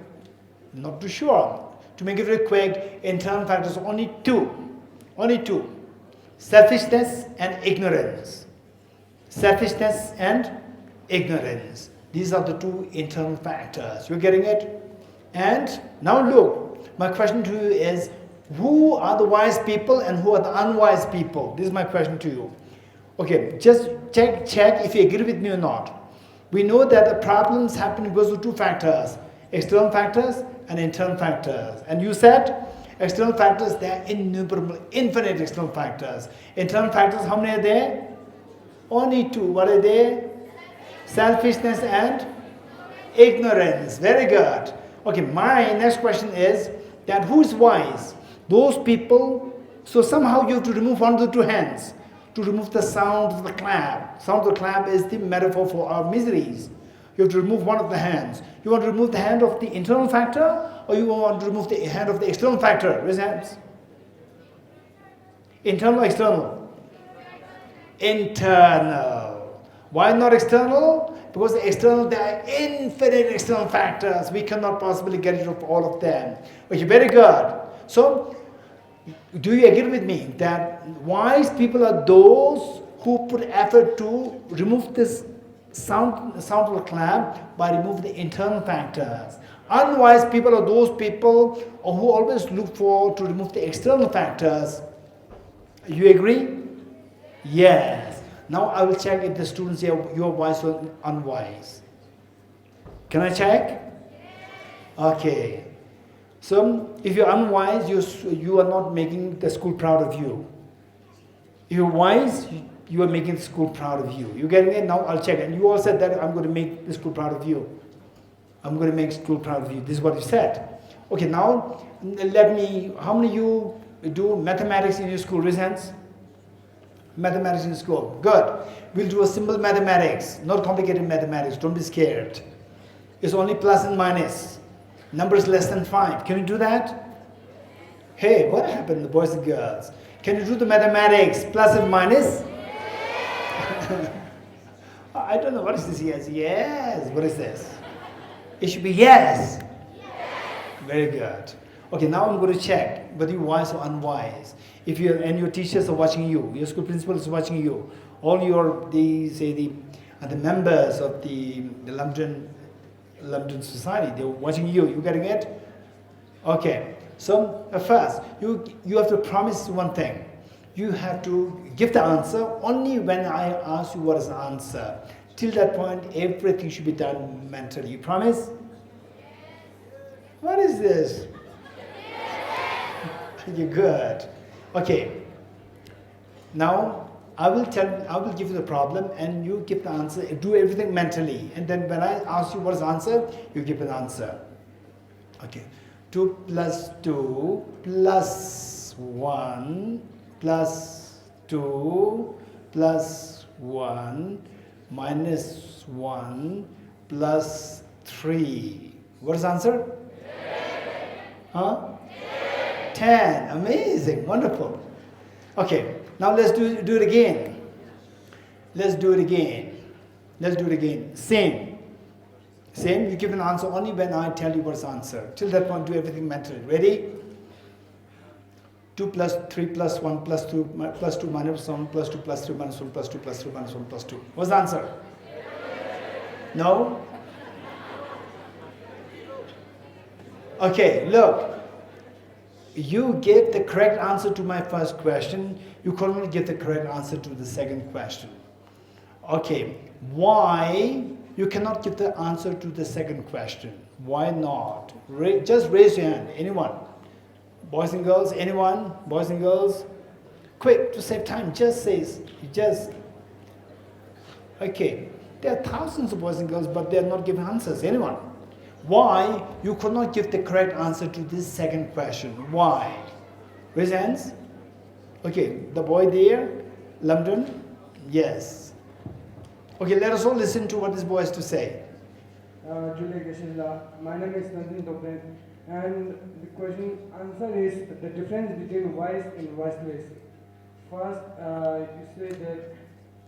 not too sure. To make it very quick, internal factors only two. Only two. Selfishness and ignorance. Selfishness and ignorance. These are the two internal factors. You're getting it? And now look, my question to you is, who are the wise people and who are the unwise people? This is my question to you. Okay, just check if you agree with me or not. We know that the problems happen because of two factors, external factors and internal factors. And you said external factors, they are innumerable, infinite external factors. Internal factors, how many are there? Only two. What are they? Selfishness and ignorance. Very good. Okay, my next question is that who is wise? Those people. So somehow you have to remove one of the two hands to remove the sound of the clap. Sound of the clap is the metaphor for our miseries. You have to remove one of the hands. You want to remove the hand of the internal factor, or you want to remove the hand of the external factor? Raise hands. Internal or external? Internal. Why not external? Because the external, there are infinite external factors. We cannot possibly get rid of all of them. Okay, very good. So, do you agree with me that wise people are those who put effort to remove this sound of the clap by removing the internal factors? Unwise people are those people who always look for to remove the external factors. You agree? Yes. Now I will check if the students here you are wise or unwise. Can I check? Okay. So if you're unwise, you are not making the school proud of you. If you're wise, you are making the school proud of you. You getting it? Now I'll check. And you all said that I'm going to make the school proud of you. I'm going to make school proud of you. This is what you said. Okay, now how many of you do mathematics in your school? Raise hands. Mathematics in school. Good. We'll do a simple mathematics, not complicated mathematics. Don't be scared. It's only plus and minus. Numbers less than 5. Can you do that? Hey, what happened, the boys and girls? Can you do the mathematics, plus and minus? I don't know. What is this? Yes. Yes. What is this? It should be yes. Very good. Okay, now I'm going to check whether you're wise or unwise. If you and your teachers are watching you, your school principal is watching you, all the members of the Lamdon society, they're watching you. You getting it? Okay. So first, you have to promise one thing. You have to give the answer only when I ask you what is the answer. Till that point, everything should be done mentally. You promise? What is this? You're good. Okay. Now I will give you the problem and you give the answer. Do everything mentally. And then when I ask you what is the answer, you give an answer. Okay. 2 plus 2 plus 1 plus 2 plus 1 minus 1 plus 3. What is the answer? 10. Huh? 10. Amazing. Wonderful. Okay. Now let's do it again. Let's do it again. Same. You give an answer only when I tell you what's the answer. Till that point, do everything mentally. Ready? 2 plus 3 plus 1 plus 2 plus 2 minus 1 plus 2 plus 3 minus 1 plus 2 plus 3 minus 1 plus 2. What's the answer? No? Okay, look. You gave the correct answer to my first question. You could not give the correct answer to the second question. Okay, why you cannot give the answer to the second question? Why not? Just raise your hand. Anyone? Boys and girls? Anyone? Boys and girls? Quick, to save time, just say. Okay, there are thousands of boys and girls, but they are not giving answers. Anyone? Why you could not give the correct answer to this second question? Why? Raise hands. Okay, the boy there, Lamdon? Yes. Okay, let us all listen to what this boy has to say. Julia Geshe-la. My name is Lamdon, and the question answer is the difference between wise and wiseless. First, you say that.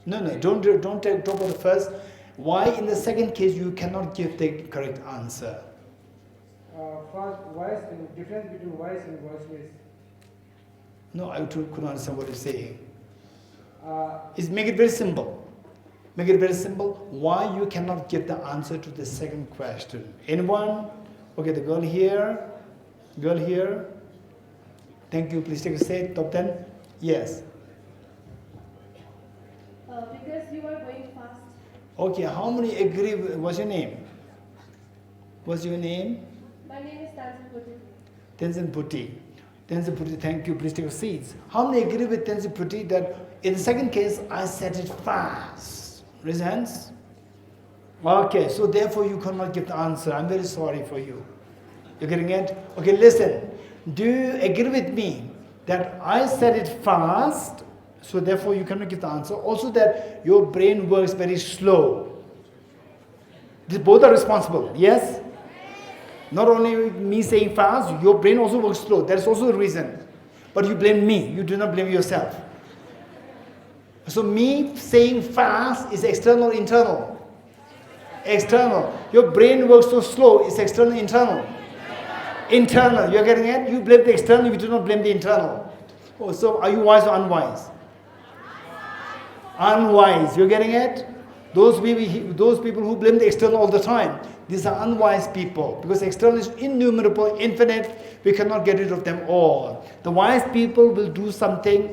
No, don't talk about the first. Why in the second case you cannot give the correct answer? First, wise and difference between wise and wiseless. No, I couldn't understand what you're saying. Make it very simple. Make it very simple. Why you cannot give the answer to the second question? Anyone? Okay, the girl here. Girl here. Thank you. Please take a seat. Top 10. Yes. Because you are going fast. Okay, how many agree? What's your name? What's your name? My name is Tenzin Putti. Tenzin Putti. Tenzin Putti, thank you. Please take your seats. How many agree with Tenzin Putti that in the second case I said it fast? Raise hands. Okay, so therefore you cannot give the answer. I'm very sorry for you. You're getting it? Okay, listen. Do you agree with me that I said it fast, so therefore you cannot give the answer? Also that your brain works very slow. Both are responsible, yes? Not only me saying fast, your brain also works slow. That's also a reason. But you blame me. You do not blame yourself. So me saying fast is external, internal. External. Your brain works so slow. It's external, internal. Internal. You're getting it? You blame the external. You do not blame the internal. Oh, so are you wise or unwise? Unwise. You're getting it? Those people who blame the external all the time, these are unwise people. Because external is innumerable, infinite. We cannot get rid of them all. The wise people will do something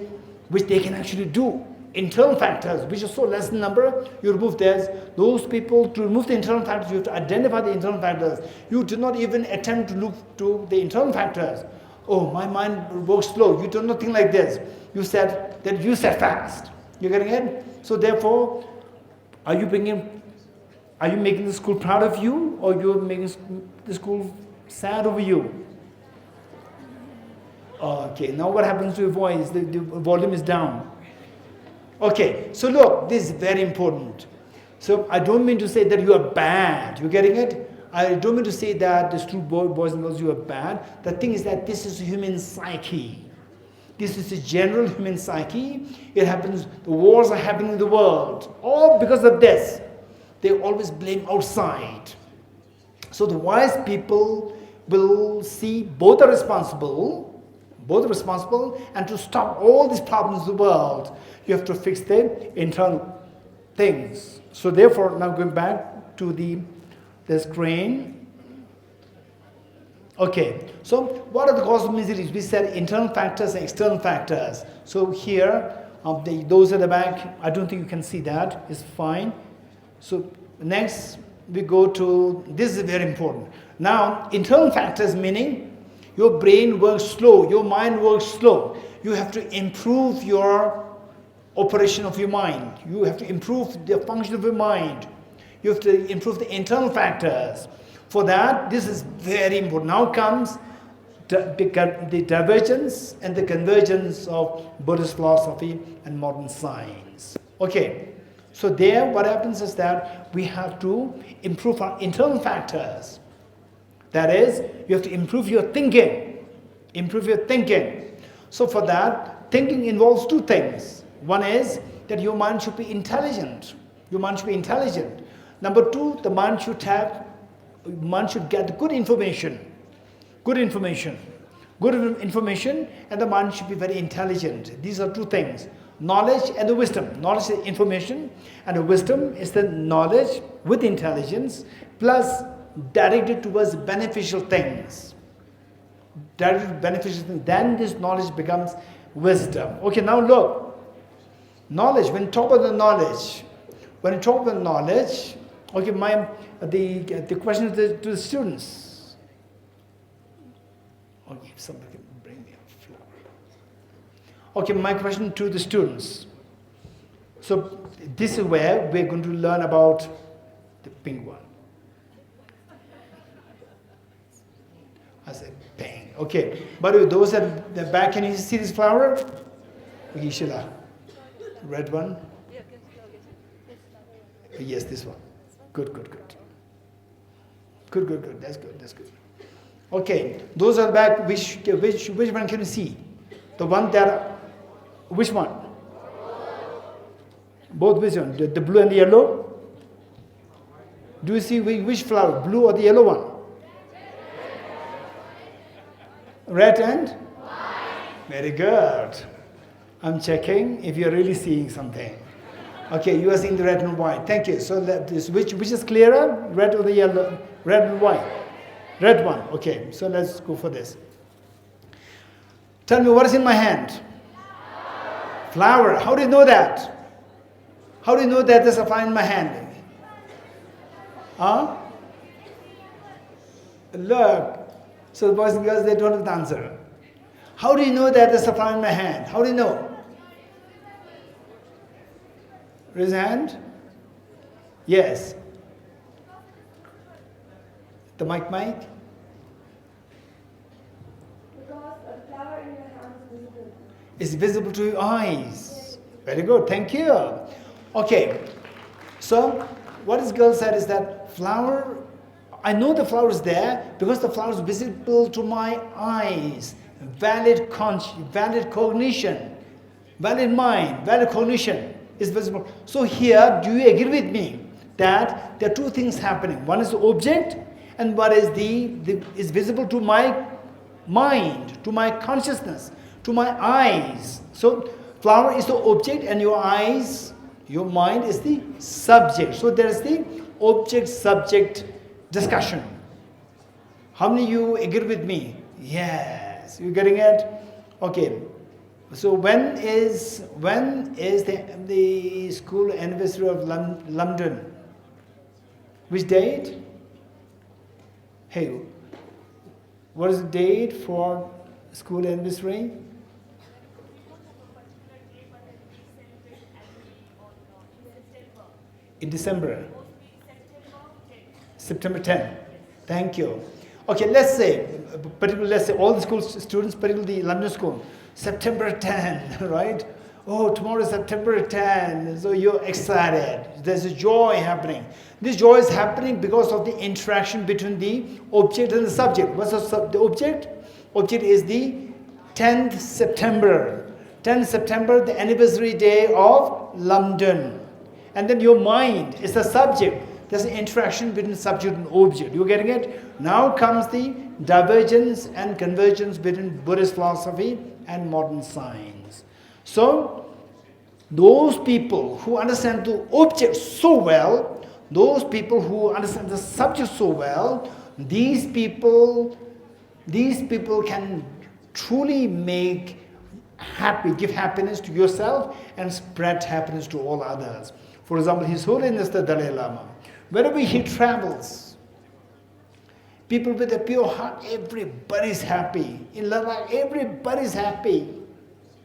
which they can actually do. Internal factors, which are so less in number, you remove theirs. Those people, to remove the internal factors, you have to identify the internal factors. You do not even attempt to look to the internal factors. Oh, my mind works slow. You do not think like this. You said that you said fast. You're getting it? So therefore, are you making the school proud of you, or you're making the school sad over you? Okay, now what happens to your voice? The volume is down. Okay, so look, this is very important. So I don't mean to say that you are bad. You're getting it? I don't mean to say that the true boys and girls, you are bad. The thing is that this is human psyche. This is a general human psyche. It happens, the wars are happening in the world. All because of this. They always blame outside. So the wise people will see both are responsible, and to stop all these problems in the world, you have to fix the internal things. So therefore, now going back to the screen. Okay, so what are the causes of miseries? We said internal factors and external factors. So here, those at the back, I don't think you can see that. It's fine. So next, we go to, this is very important. Now, internal factors meaning your brain works slow, your mind works slow. You have to improve your operation of your mind. You have to improve the function of your mind. You have to improve the internal factors. For that, this is very important. Now comes the divergence and the convergence of Buddhist philosophy and modern science. Okay, so there what happens is that we have to improve our internal factors. That is, you have to improve your thinking. Improve your thinking. So for that, thinking involves two things. One is that your mind should be intelligent. Your mind should be intelligent. Number two, the mind should get good information. Good information. Good information, and the mind should be very intelligent. These are two things. Knowledge and the wisdom. Knowledge is information, and the wisdom is the knowledge with intelligence, plus directed towards beneficial things. Directed beneficial things. Then this knowledge becomes wisdom. Okay, now look. Knowledge, when you talk about the knowledge, okay, the question to the students. Okay, if somebody can bring me a flower. Okay, my question to the students. So this is where we're going to learn about the pink one. I said bang. Okay, but those at the back, can you see this flower? Geshe-la. Red one. Yes, this one. Good. Good. That's good. Okay, those are back. Which one can you see? The one that, which one? Both which one? The blue and the yellow? Do you see which flower, blue or the yellow one? Red and? White. Very good. I'm checking if you're really seeing something. Okay, you are seeing the red and white. Thank you. So which is clearer, red or the yellow? Red and white. Red one. Okay, so let's go for this. Tell me what is in my hand? Flower. How do you know that? How do you know that there's a flower in my hand? Huh? Look. So the boys and girls, they don't have the answer. How do you know that there's a flower in my hand? How do you know? Raise your hand. Yes. The mic. Because the flower in your hand is visible. It's visible to your eyes. Very good. Thank you. Okay. So what this girl said is that flower, I know the flower is there because the flower is visible to my eyes. Valid cognition, valid mind, valid cognition is visible. So here, do you agree with me that there are two things happening? One is the object, and what is is visible to my mind, to my consciousness, to my eyes. So flower is the object, and your eyes, your mind is the subject. So there is the object-subject discussion. How many of you agree with me? Yes, you getting it? Okay. So when is the school anniversary of Lamdon? Which date? Hey, what is the date for school anniversary? In December. September 10. Thank you. Okay, let's say all the school students, particularly the Lamdon School, September 10, right? Oh, tomorrow is September 10, so you're excited. There's a joy happening. This joy is happening because of the interaction between the object and the subject. What's the object? Object is the 10th September. 10th September, the anniversary day of Lamdon. And then your mind is the subject. There's an interaction between subject and object. You getting it? Now comes the divergence and convergence between Buddhist philosophy and modern science. So, those people who understand the object so well, those people who understand the subject so well, these people can truly make happy, give happiness to yourself and spread happiness to all others. For example, His Holiness the Dalai Lama, wherever he travels, people with a pure heart, everybody's happy. In Ladakh, everybody's happy.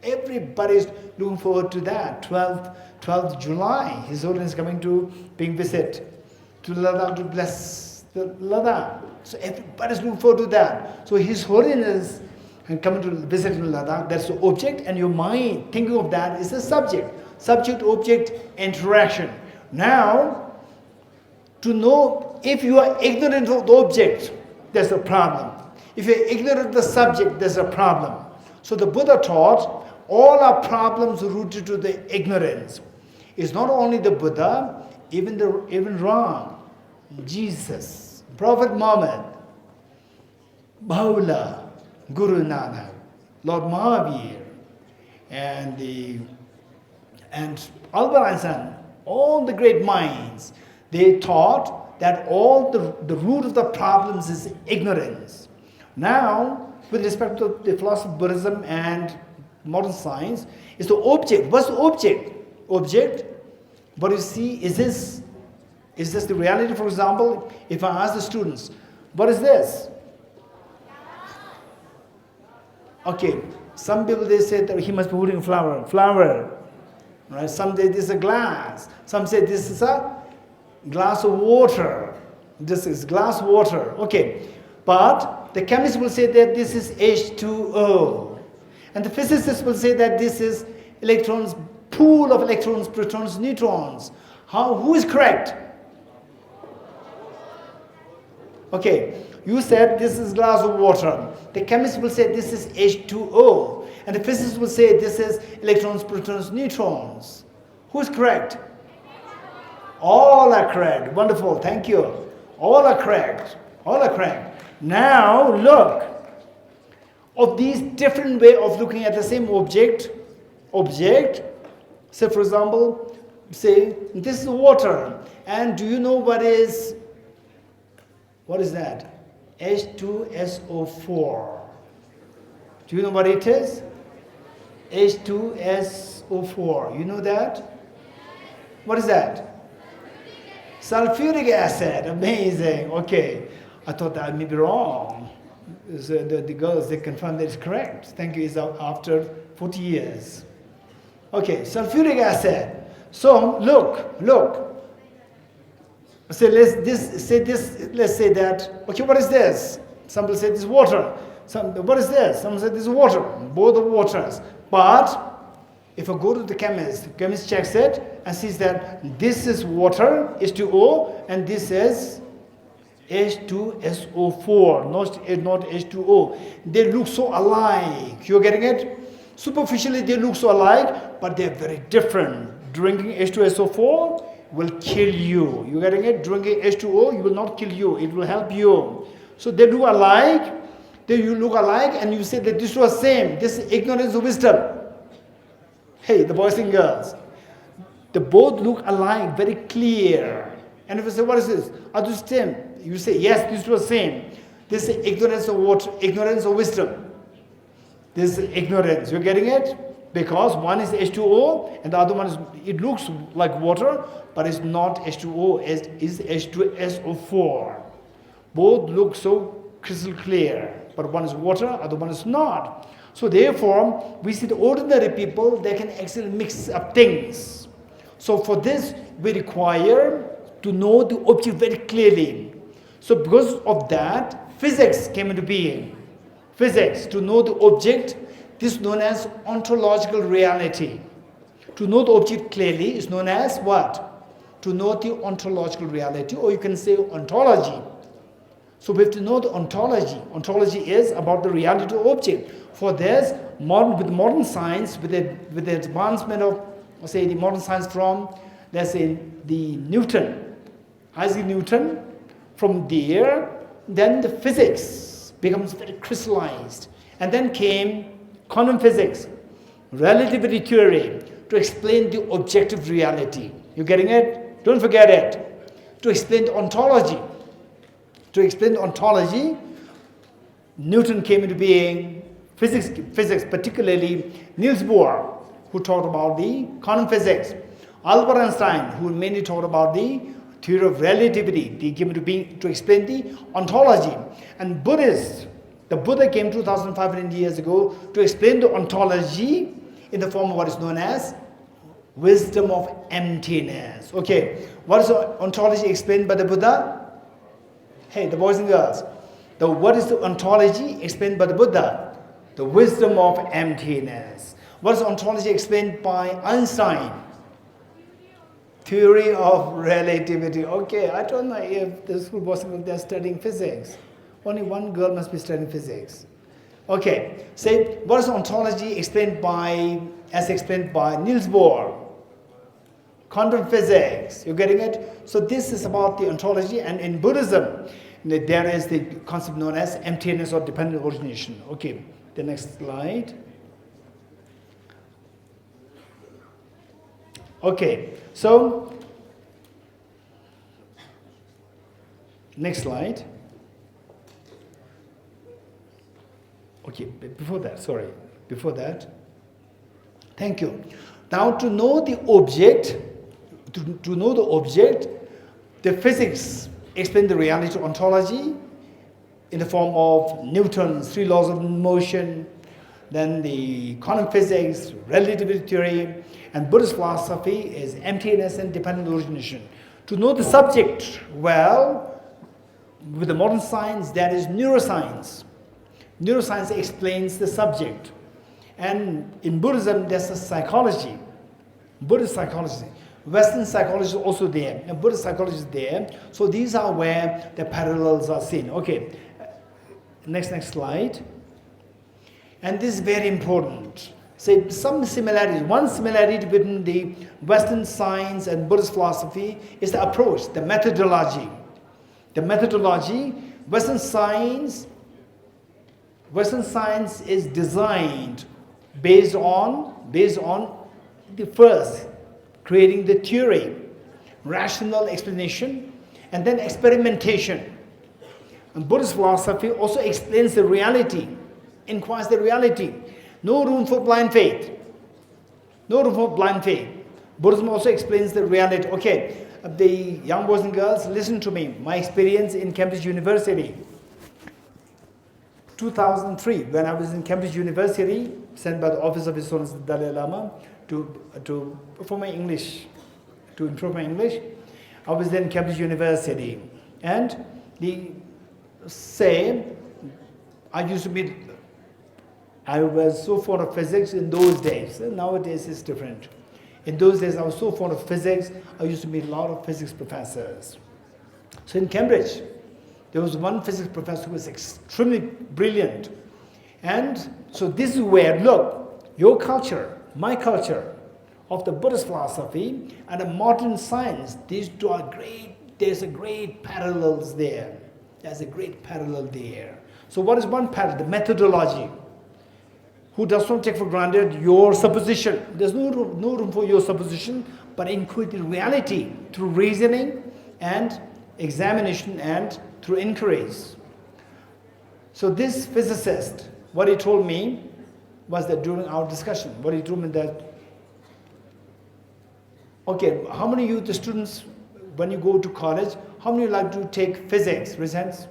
Everybody's looking forward to that. 12th July, His Holiness is coming to paying visit to Ladakh to bless the Ladakh. So everybody's looking forward to that. So His Holiness coming to visit in Ladakh, that's the object, and your mind thinking of that is the subject. Subject-object interaction. Now, to know if you are ignorant of the object, there's a problem. If you're ignorant of the subject, there's a problem. So the Buddha taught all our problems rooted to the ignorance. It's not only the Buddha, even wrong. Jesus, Prophet Muhammad, Baha'u'llah, Guru Nanak, Lord Mahavir, and Albert Einstein, all the great minds, they taught that all the root of the problems is ignorance. Now, with respect to the philosophy of Buddhism and modern science, is the object. What's the object? Object, what you see, is this the reality? For example, if I ask the students, what is this? Okay, some people they say that he must be holding flower. Right? Some say this is a glass. Some say this is a glass of water. This is glass water. Okay. But the chemist will say that this is H2O. And the physicist will say that this is electrons, pool of electrons, protons, neutrons. Who is correct? Okay, you said this is glass of water. The chemist will say this is H2O. And the physicist will say this is electrons, protons, neutrons. Who is correct? All are correct. Wonderful, thank you. All are correct. All are correct. Now look, of these different way of looking at the same object, say for example, say this is water, and do you know what is that? H2SO4. Do you know what it is? H2SO4. You know that? What is that? Sulfuric acid. Amazing. Okay. I thought that I may be wrong. So the girls, they confirmed that it's correct. Thank you. It's after 40 years. Okay. Sulfuric acid. So look. So let's say that, okay, what is this? Some will say this is water. What is this? Some say this is water. Both are waters. But if I go to the chemist checks it and sees that this is water, H2O, and this is H2SO4, not H2O. They look so alike. You're getting it? Superficially, they look so alike, but they're very different. Drinking H2SO4 will kill you. You getting it? Drinking H2O, it will not kill you. It will help you. So they look alike. You look alike, and you say that this was same. This is ignorance of wisdom. Hey, the boys and girls, they both look alike, very clear. And if you say, what is this? Are these same? You say, yes, this was same. This is ignorance of what? Ignorance of wisdom. This is ignorance. You're getting it? Because one is H2O and the other one is, it looks like water, but it's not H2O, it's H2SO4. Both look so crystal clear, but one is water, other one is not. So therefore, we see the ordinary people, they can actually mix up things. So for this, we require to know the object very clearly. So because of that, physics came into being. Physics, to know the object, this is known as ontological reality. To know the object clearly is known as what? To know the ontological reality, or you can say ontology. So we have to know the ontology. Ontology is about the reality of object. For this, with modern science, with the advancement of, say, the modern science from, let's say, the Newton, Isaac Newton, from there, then the physics becomes very crystallized. And then came quantum physics, relativity theory, to explain the objective reality. You getting it? Don't forget it. To explain the ontology. To explain the ontology, Newton came into being, physics, particularly Niels Bohr, who talked about the quantum physics. Albert Einstein, who mainly talked about the theory of relativity, they came into being to explain the ontology. And Buddhists, the Buddha came 2,500 years ago to explain the ontology in the form of what is known as wisdom of emptiness. Okay, what is the ontology explained by the Buddha? Hey, the boys and girls, what is the ontology explained by the Buddha? The wisdom of emptiness. What is the ontology explained by Einstein? Theory of relativity. Okay, I don't know if the school boys they're studying physics. Only one girl must be studying physics. Okay, say what is the ontology explained by, as explained by Niels Bohr? Quantum physics. You're getting it? So this is about the ontology, and in Buddhism, there is the concept known as emptiness or dependent origination. Okay, the next slide. Okay, so next slide. Okay, before that, thank you. Now to know the object, the physics explain the reality of ontology in the form of Newton's 3 laws of motion, then the quantum physics, relativity theory, and Buddhist philosophy is emptiness and dependent origination. To know the subject well, with the modern science, that is neuroscience. Neuroscience explains the subject. And in Buddhism, there's a psychology, Buddhist psychology. Western psychology is also there, and Buddhist psychology is there. So these are where the parallels are seen. Okay, next slide. And this is very important. So some similarities. One similarity between the Western science and Buddhist philosophy is the approach, the methodology. The methodology, Western science is designed based on the first, creating the theory, rational explanation, and then experimentation. And Buddhist philosophy also explains the reality, inquires the reality. No room for blind faith. No room for blind faith. Buddhism also explains the reality. Okay, the young boys and girls, listen to me. My experience in Cambridge University. 2003, when I was in Cambridge University, sent by the Office of His Holiness the Dalai Lama for my English, to improve my English. I was then in Cambridge University, and I was so fond of physics in those days. Nowadays it's different. In those days I was so fond of physics, I used to meet a lot of physics professors. So in Cambridge, there was one physics professor who was extremely brilliant. And so this is where, look, your culture, my culture, of the Buddhist philosophy and the modern science, these two are great, there's a great parallels there. There's a great parallel there. So what is one parallel? The methodology. Who does not take for granted your supposition. There's no room for your supposition, but include the reality through reasoning and examination and through inquiries. So this physicist, what he told me was that during our discussion, what he told me that, okay, how many of you, the students, when you go to college, how many like to take physics? Raise hands.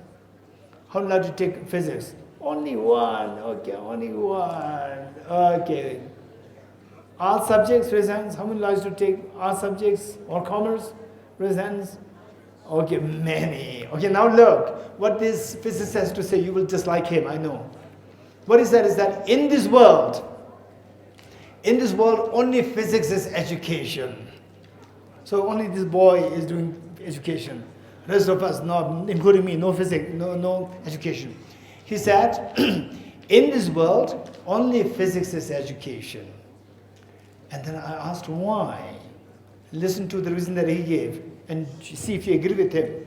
How many like to take physics? Only one. Okay, only one. Okay. All subjects, raise hands. How many like to take all subjects or commerce? Raise hands. Okay, many. Okay, now look, what this physicist has to say, you will just like him, I know. What he said is that in this world, only physics is education. So only this boy is doing education. Rest of us, not, including me, no physics, no education. He said, in this world, only physics is education. And then I asked why. Listen to the reason that he gave and see if you agree with him.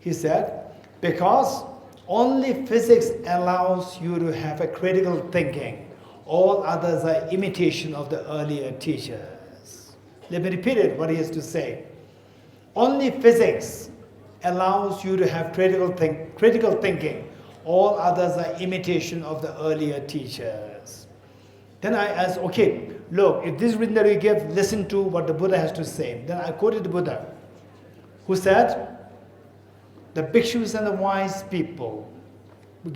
He said, because only physics allows you to have a critical thinking. All others are imitation of the earlier teachers. Let me repeat it, what he has to say. Only physics allows you to have critical thinking. All others are imitation of the earlier teachers. Then I asked, okay, look, if this is written that we give, listen to what the Buddha has to say. Then I quoted the Buddha, who said, the bhikshus and the wise people,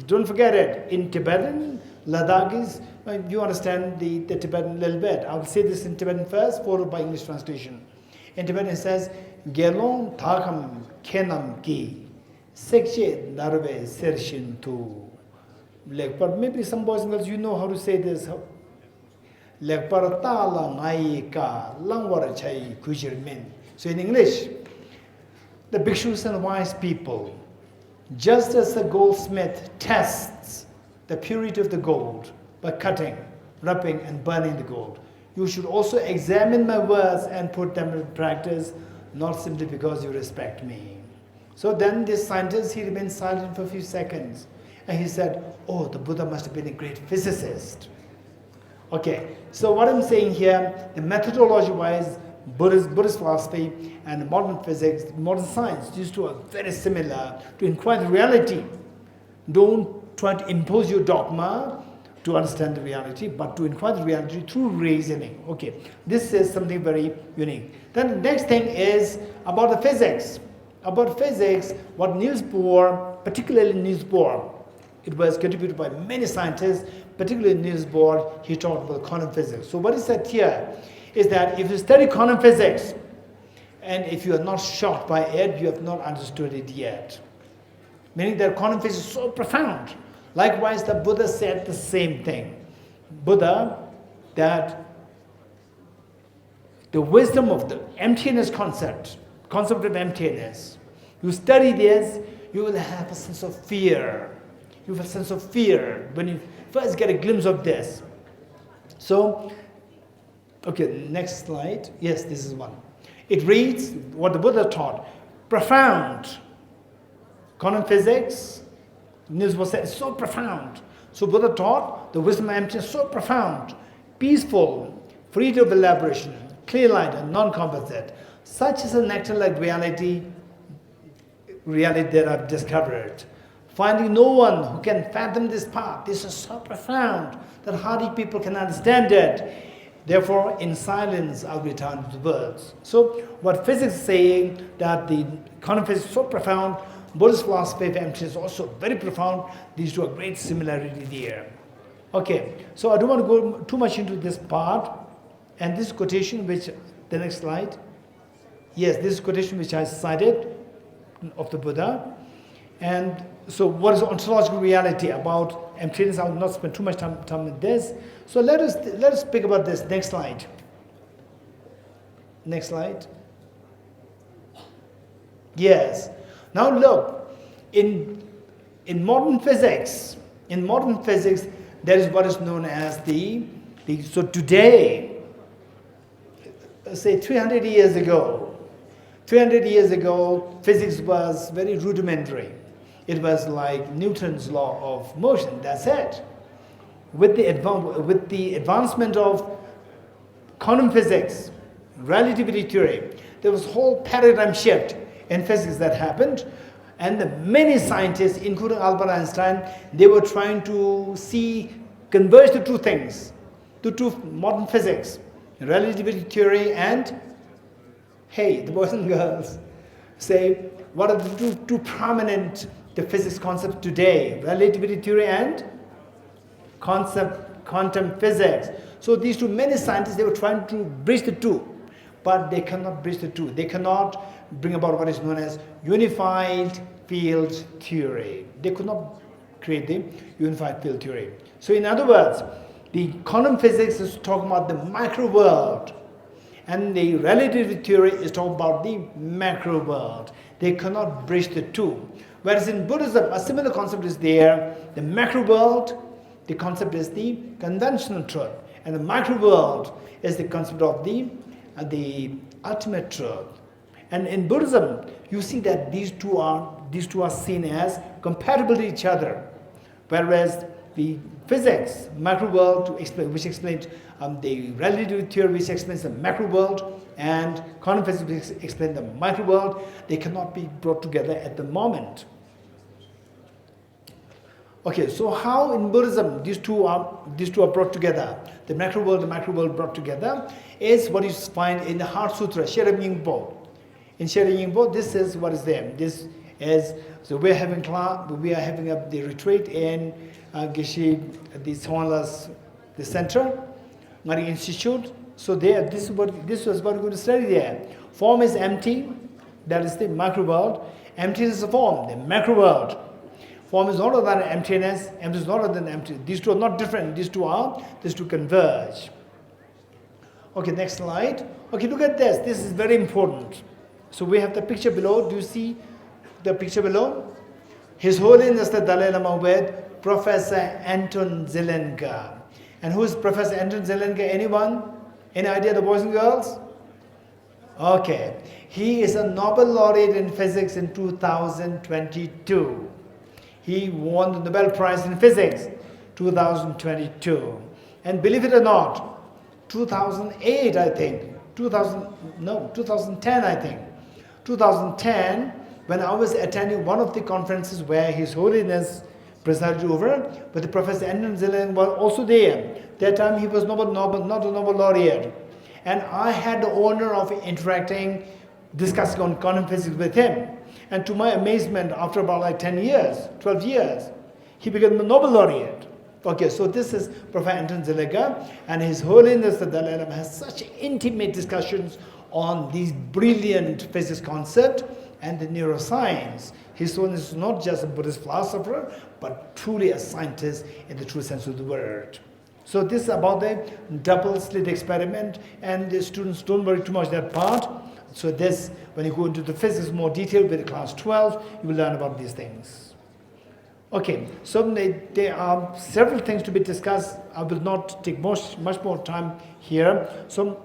don't forget it, in Tibetan, Ladakis, you understand the Tibetan a little bit. I'll say this in Tibetan first, followed by English translation. In Tibetan it says, Gelong Thakam Kenam Ki. Sekche Narve Sershin Tu. But maybe some boys and girls, you know how to say this. So in English, the bhikshus and wise people, just as the goldsmith tests the purity of the gold by cutting, rubbing, and burning the gold, you should also examine my words and put them in practice, not simply because you respect me. So then this scientist, he remained silent for a few seconds. And he said, oh, the Buddha must have been a great physicist. Okay, so what I'm saying here, the methodology-wise, Buddhist philosophy and modern physics, modern science, these two are very similar to inquire the reality. Don't try to impose your dogma to understand the reality, but to inquire the reality through reasoning. Okay, this is something very unique. Then the next thing is about the physics. About physics, what Niels Bohr, particularly Niels Bohr, it was contributed by many scientists, particularly Niels Bohr, he talked about quantum physics. So what he said here is that if you study quantum physics, and if you are not shocked by it, you have not understood it yet. Meaning that quantum physics is so profound. Likewise, the Buddha said the same thing. Buddha, that the wisdom of the emptiness concept of emptiness. You study this, you will have a sense of fear. You have a sense of fear when you first get a glimpse of this. So, okay, next slide. Yes, this is one. It reads what the Buddha taught. Profound. Quantum physics, Niels was said, so profound. So Buddha taught the wisdom of emptiness so profound, peaceful, free of elaboration, clear light and non-composite. Such is a nectar-like reality that I've discovered. Finding no one who can fathom this path. This is so profound that hardy people can understand it. Therefore, in silence, I'll return to the words. So, what physics is saying, that the quantum physics is so profound, Buddhist philosophy of emptiness is also very profound. These two are great similarity there. Okay, so I don't want to go too much into this part. And this quotation, which, the next slide. Yes, this quotation which I cited of the Buddha. And so what is ontological reality about emptiness? I will not spend too much time with this. So let us speak about this. Next slide. Next slide. Yes. Now look, in modern physics, there is what is known as so today, say 300 years ago, physics was very rudimentary. It was like Newton's law of motion, that's it. With the advancement of quantum physics, relativity theory, there was a whole paradigm shift in physics that happened. And many scientists, including Albert Einstein, they were trying to converge the two things, the two modern physics, relativity theory and, hey, the boys and girls say, what are the two prominent the physics concepts today? Relativity theory and quantum physics. So these two, many scientists, they were trying to bridge the two, but they cannot bridge the two. They cannot bring about what is known as unified field theory. They could not create the unified field theory. So in other words, the quantum physics is talking about the micro world, and the relativity theory is talking about the macro world. They cannot bridge the two. Whereas in Buddhism, a similar concept is there. The macro world, the concept is the conventional truth, and the micro world is the concept of the ultimate truth. And in Buddhism, you see that these two are seen as compatible to each other, whereas the physics, macro world, which explains the relativity theory, which explains the macro world, and quantum physics, which explains the micro world, they cannot be brought together at the moment. Okay, so how in Buddhism these two are brought together? The macro world brought together is what you find in the Heart Sutra, Sherab Yingpo. In Sherab Yingpo, this is what is there. This is, so we are having the retreat in Geshe, the center, Ngari Institute. So there, this was what we're going to study there. Form is empty, that is the macro world. Emptiness is a form, the macro world. Form is not other than emptiness, emptiness is not other than empty. These two are not different, these two converge. Okay, next slide. Okay, look at this. This is very important. So we have the picture below. Do you see the picture below? His Holiness the Dalai Lama with Professor Anton Zelenka. And who is Professor Anton Zelenka? Anyone? Any idea, the boys and girls? Okay. He is a Nobel laureate in physics in 2022. He won the Nobel Prize in Physics 2022. And believe it or not, 2008, I think. 2010, I think. 2010, when I was attending one of the conferences where His Holiness presided over, but the Professor Anton Zelenka was also there. That time he was not a Nobel laureate. And I had the honor of interacting, discussing on quantum physics with him. And to my amazement, after about like 10 years, 12 years, he became a Nobel laureate. Okay, so this is Professor Anton Zelenka, and His Holiness the Dalai Lama has such intimate discussions on these brilliant physics concept and the neuroscience. His Holiness is not just a Buddhist philosopher, but truly a scientist in the true sense of the word. So this is about the double slit experiment, and the students don't worry too much that part. So this, when you go into the physics more detail with class 12, you will learn about these things. Okay, so there are several things to be discussed. I will not take much more time here. So